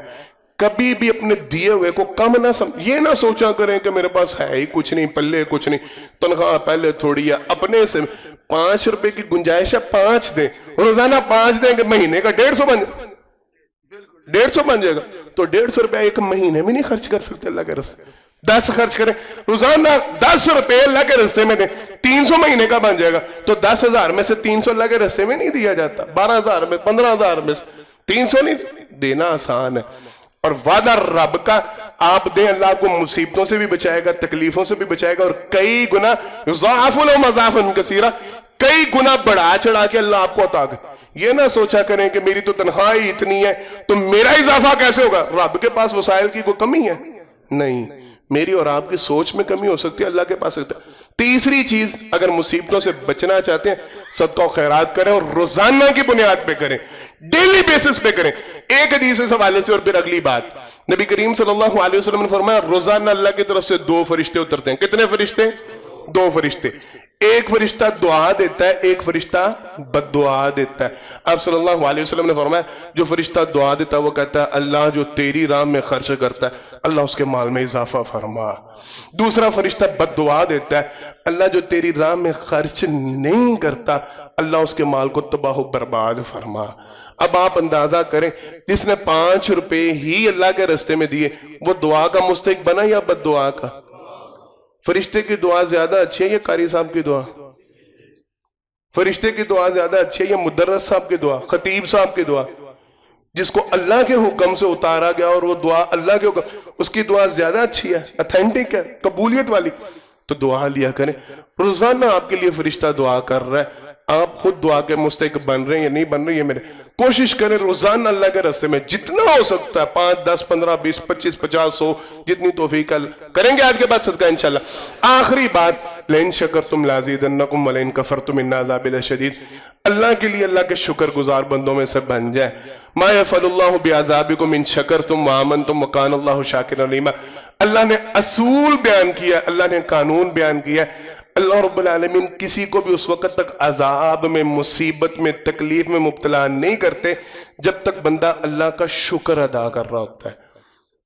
کبھی بھی اپنے دیے ہوئے کو کم نہ یہ نہ سوچا کریں کہ میرے پاس ہے ہی کچھ نہیں، پلے کچھ نہیں، تنخواہ پہلے تھوڑی ہے، اپنے سے 5 روپے کی گنجائش ہے 5 دیں، روزانہ 5 دیں کہ مہینے کا 150 بن جائے، 150 بن جائے گا، تو 150 روپے ایک مہینے میں نہیں خرچ کر سکتے اللہ کے راستے۔ 10 خرچ کریں روزانہ، 10 روپے اللہ کے راستے میں دیں، 300 مہینے کا بن جائے گا، تو 10,000 میں سے 300 اللہ کے راستے میں نہیں دیا جاتا، 12,000 میں 15,000 میں سے 300 نہیں دینا آسان ہے۔ اور وعدہ رب کا آپ دیں، اللہ آپ کو مصیبتوں سے بھی بچائے گا، تکلیفوں سے بھی بچائے گا، اور کئی گنا یضاعف لهم اضعافا کثیرہ، کئی گنا بڑھا چڑھا کے اللہ آپ کو عطا کرے۔ یہ نہ سوچا کریں کہ میری تو تنخواہ ہی اتنی ہے تو میرا اضافہ کیسے ہوگا، رب کے پاس وسائل کی کوئی کمی ہے نہیں، میری اور آپ کی سوچ میں کمی ہو سکتی ہے، اللہ کے پاس سکتا ہے۔ تیسری چیز، اگر مصیبتوں سے بچنا چاہتے ہیں صدقہ و خیرات کریں، اور روزانہ کی بنیاد پہ کریں، ڈیلی بیسس پہ کریں۔ ایک حدیث اس حوالے سے اور پھر اگلی بات، نبی کریم صلی اللہ علیہ وسلم نے فرمایا روزانہ اللہ کی طرف سے 2 فرشتے اترتے ہیں۔ کتنے فرشتے؟ 2 فرشتے، ایک فرشتہ دعا دیتا ہے، ایک فرشتہ بد دعا دیتا ہے۔ آپ صلی اللہ علیہ وسلم نے فرمایا جو فرشتہ دعا دیتا ہے وہ کہتا ہے اللہ جو تیری راہ میں خرچ کرتا ہے اللہ اس کے مال میں اضافہ فرما۔ دوسرا فرشتہ بد دعا دیتا ہے اللہ جو تیری راہ میں خرچ نہیں کرتا اللہ اس کے مال کو تباہ و برباد فرما۔ اب آپ اندازہ کریں جس نے 5 روپے ہی اللہ کے راستے میں دیے وہ دعا کا مستحق بنا یا بد دعا کا؟ فرشتے کی دعا زیادہ اچھی ہے یا قاری صاحب کی دعا؟ فرشتے کی دعا زیادہ اچھی ہے یا مدرس صاحب کی دعا، خطیب صاحب کی دعا، جس کو اللہ کے حکم سے اتارا گیا اور وہ دعا اللہ کے حکم، اس کی دعا زیادہ اچھی ہے، اتھینٹک ہے، قبولیت والی؟ تو دعا لیا کریں۔ روزانہ آپ کے لیے فرشتہ دعا کر رہا ہے، آپ خود دعا کے مستحق بن رہے ہیں یا نہیں بن رہے ہیں، میرے کوشش کریں روزانہ اللہ کے راستے میں جتنا ہو سکتا ہے 5 10 15 20 25 50 100 جتنی توفیق کریں گے آج کے بعد صدقہ انشاءاللہ۔ آخری بات، لئن شکرتم لازیدنکم ولئن کفرتم ان عذابی لشدید، اللہ کے لیے اللہ کے شکر گزار بندوں میں سے بن جائے۔ ما یفعل اللہ بعذابکم ان شکرتم وآمنتم وکان اللہ شاکرا علیما۔ اللہ نے اصول بیان کیا، اللہ نے قانون بیان کیا، اللہ رب العالمین کسی کو بھی اس وقت تک عذاب میں، مصیبت میں، تکلیف میں مبتلا نہیں کرتے جب تک بندہ اللہ کا شکر ادا کر رہا ہوتا ہے۔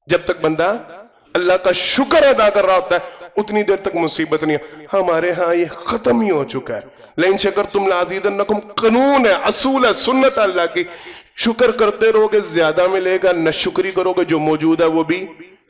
جب تک بندہ اللہ کا شکر ادا کر رہا ہوتا ہے اتنی دیر تک مصیبت نہیں ہے۔ ہمارے ہاں یہ ختم ہی ہو چکا ہے۔ لئن شکرتم لازیدنکم قانون ہے، اصول ہے، سنت اللہ کی، شکر کرتے رہو گے زیادہ ملے گا، نہ شکری کرو گے جو موجود ہے وہ بھی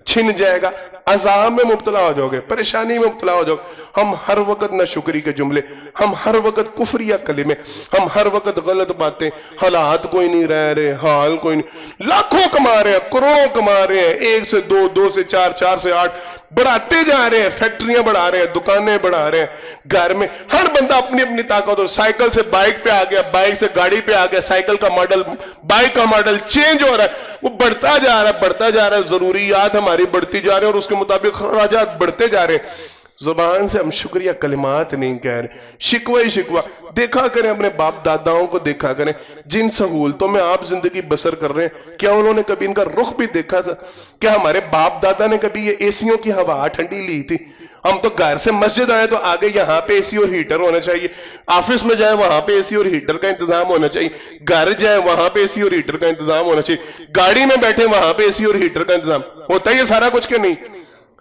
چھن جائے گا، عذاب میں مبتلا ہو جاؤ گے، پریشانی میں مبتلا ہو جاؤ گے۔ ہم ہر وقت نہ شکری کے جملے، ہم ہر وقت کفریہ کلمے، ہم ہر وقت غلط باتیں، حالات کوئی نہیں رہ رہے، حال کوئی نہیں، لاکھوں کما رہے ہیں، کروڑوں کما رہے ہیں، 1 سے 2، 2 سے 4، 4 سے 8 بڑھاتے جا رہے ہیں، فیکٹریاں بڑھا رہے ہیں، دکانیں بڑھا رہے ہیں، گھر میں ہر بندہ اپنی اپنی طاقت، اور سائیکل سے بائک پہ آ گیا، بائک سے گاڑی پہ آ گیا، سائیکل کا ماڈل، بائک کا ماڈل چینج ہو رہا ہے، وہ بڑھتا جا رہا ہے، بڑھتا جا رہا ہے، ضروریات ہماری بڑھتی جا رہی ہیں اور اس کے مطابق خراجات بڑھتے جا رہے ہیں۔ زبان سے ہم شکریہ کلمات نہیں کہہ رہے، شکوہ ہی شکوہ۔ دیکھا کریں اپنے باپ داداؤں کو، دیکھا کریں جن سہولتوں میں آپ زندگی بسر کر رہے ہیں، کیا انہوں نے کبھی ان کا رخ بھی دیکھا تھا؟ کیا ہمارے باپ دادا نے کبھی یہ اے سیوں کی ہوا ٹھنڈی لی تھی؟ ہم تو گھر سے مسجد آئے تو آگے یہاں پہ اے سی اور ہیٹر ہونا چاہیے، آفس میں جائیں وہاں پہ اے سی اور ہیٹر کا انتظام ہونا چاہیے، گھر جائیں وہاں پہ اے سی اور ہیٹر کا انتظام ہونا چاہیے، گاڑی میں بیٹھے وہاں پہ اے سی اور ہیٹر کا انتظام ہوتا ہے۔ یہ سارا کچھ کہ نہیں؟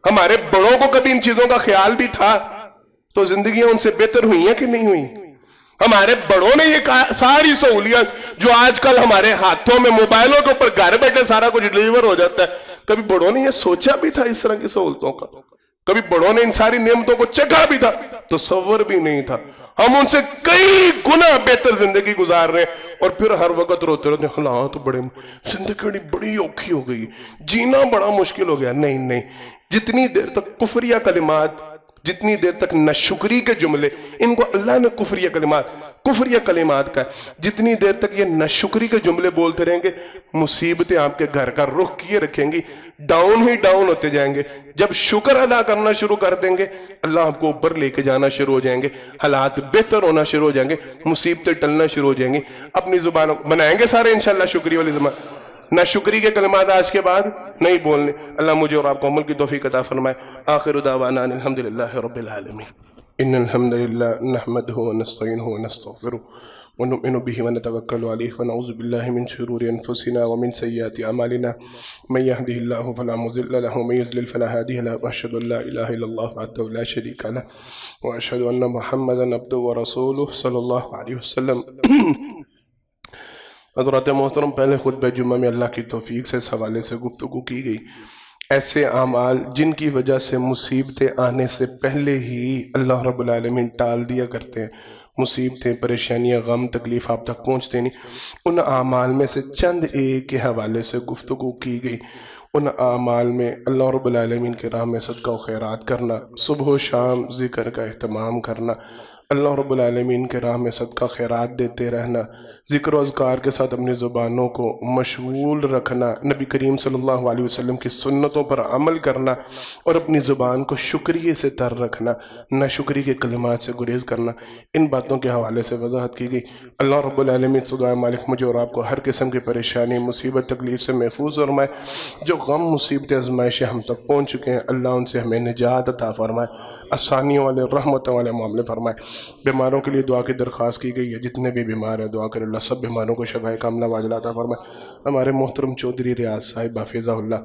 ہمارے بڑوں کو کبھی ان چیزوں کا خیال بھی تھا؟ تو زندگیاں ان سے بہتر ہوئی ہیں کہ نہیں ہوئی؟ ہمارے بڑوں نے یہ ساری سہولیات جو آج کل ہمارے ہاتھوں میں موبائلوں کے اوپر گھر بیٹھے سارا کچھ ڈیلیور ہو جاتا ہے، کبھی بڑوں نے یہ سوچا بھی تھا اس طرح کی سہولتوں کا؟ کبھی بڑوں نے ان ساری نعمتوں کو چکھا بھی تھا؟ تصور بھی نہیں تھا۔ ہم ان سے کئی گنا بہتر زندگی گزار رہے ہیں، اور پھر ہر وقت روتے رہتے ہیں حالات بڑے، زندگی بڑی اوکھی ہو گئی، جینا بڑا مشکل ہو گیا۔ نہیں، جتنی دیر تک کفریہ کلمات، جتنی دیر تک ناشکری کے جملے، ان کو اللہ نے کفریہ کلمات کا ہے، جتنی دیر تک یہ ناشکری کے جملے بولتے رہیں گے، مصیبتیں آپ کے گھر کا رخ کیے رکھیں گی، ڈاؤن ہی ڈاؤن ہوتے جائیں گے۔ جب شکر ادا کرنا شروع کر دیں گے، اللہ آپ کو اوپر لے کے جانا شروع ہو جائیں گے، حالات بہتر ہونا شروع ہو جائیں گے، مصیبتیں ٹلنا شروع ہو جائیں گی۔ اپنی زبانوں بنائیں گے سارے انشاءاللہ شکریہ والی زبان، نہ شکری کے کلمات آج کے بعد نہیں بولنے۔ اللہ مجھے اور آپ کو عمل کی توفیق عطا فرمائے۔ آخر دعوانا الحمدللہ رب العالمین۔ ان الحمدللہ نحمده ونستعینه ونستغفره ونؤمن به ونتوکل علیہ ونعوذ باللہ من شرور انفسنا ومن سیئات اعمالنا من يهده الله فلا مضل له ومن يضلل فلا هادي له واشهد ان لا اله الا الله وحده لا شريك له واشهد ان محمدا عبده ورسوله صلی اللہ علیہ وسلم۔ حضرات محترم، پہلے خطبہ جمعہ میں اللہ کی توفیق سے اس حوالے سے گفتگو کی گئی، ایسے اعمال جن کی وجہ سے مصیبتیں آنے سے پہلے ہی اللہ رب العالمین ٹال دیا کرتے ہیں، مصیبتیں، پریشانیاں، غم، تکلیف آپ تک پہنچتے نہیں، ان اعمال میں سے چند ایک کے حوالے سے گفتگو کی گئی۔ ان اعمال میں اللہ رب العالمین کے راہ میں صدقہ و خیرات کرنا، صبح و شام ذکر کا اہتمام کرنا، اللہ رب العالمین کے راہ میں صدقہ خیرات دیتے رہنا، ذکر و اذکار کے ساتھ اپنی زبانوں کو مشغول رکھنا، نبی کریم صلی اللہ علیہ وسلم کی سنتوں پر عمل کرنا، اور اپنی زبان کو شکریہ سے تر رکھنا، ناشکری کے کلمات سے گریز کرنا، ان باتوں کے حوالے سے وضاحت کی گئی۔ اللہ رب العالمین خدائے مالک مجھے اور آپ کو ہر قسم کی پریشانی، مصیبت، تکلیف سے محفوظ فرمائے۔ جو غم، مصیبتیں، آزمائشیں ہم تک پہنچ چکے ہیں، اللہ ان سے ہمیں نجات عطا فرمائے، آسانیوں والے، رحمتوں والے معاملے فرمائے۔ بیماروں کے لیے دعا کی درخواست کی گئی ہے، جتنے بھی بیمار ہیں دعا کر اللہ سب بیماروں کو شفائے کاملہ واجلہ عطا فرمائے۔ ہمارے محترم چودھری ریاض صاحب حفظہ اللہ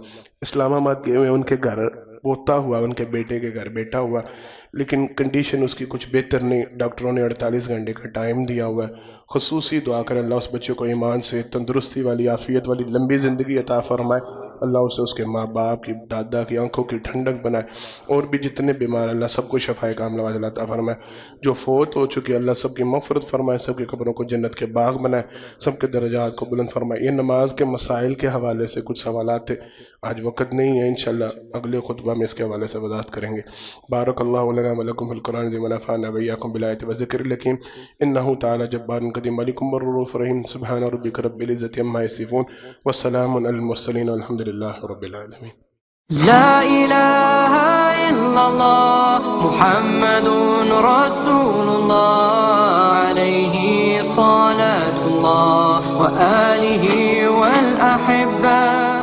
اسلام آباد گئے ہوئے، ان کے گھر پوتا ہوا، ان کے بیٹے کے گھر بیٹا ہوا، لیکن کنڈیشن اس کی کچھ بہتر نہیں، ڈاکٹروں نے 48 گھنٹے کا ٹائم دیا ہوا ہے۔ خصوصی دعا کریں اللہ اس بچے کو ایمان سے، تندرستی والی، عافیت والی لمبی زندگی عطا فرمائے، اللہ اسے اس کے ماں باپ کی، دادا کی آنکھوں کی ٹھنڈک بنائے، اور بھی جتنے بیمار اللہ سب کو شفائے کاملہ واجلہ عطا فرمائے۔ جو فوت ہو چکے اللہ سب کی مغفرت فرمائے، سب کی قبروں کو جنت کے باغ بنائے، سب کے درجات کو بلند فرمائے۔ یہ نماز کے مسائل کے حوالے سے کچھ سوالات تھے، آج وقت نہیں ہے، انشاءاللہ اگلے خطبہ میں اس کے حوالے سے وضاحت کریں گے۔ بارک اللہ لنا ولکم فی القرآن العظیم ونفعنا وإیاکم بالآیات والذکر الحکیم انہ تعالی جبار کریم ملک رؤوف رحیم سبحان ربک رب العزۃ عما یصفون وسلام علی المرسلین والحمد للہ رب العالمین۔ لا إله إلا الله محمد رسول الله عليه صلاة الله وآله والأحبة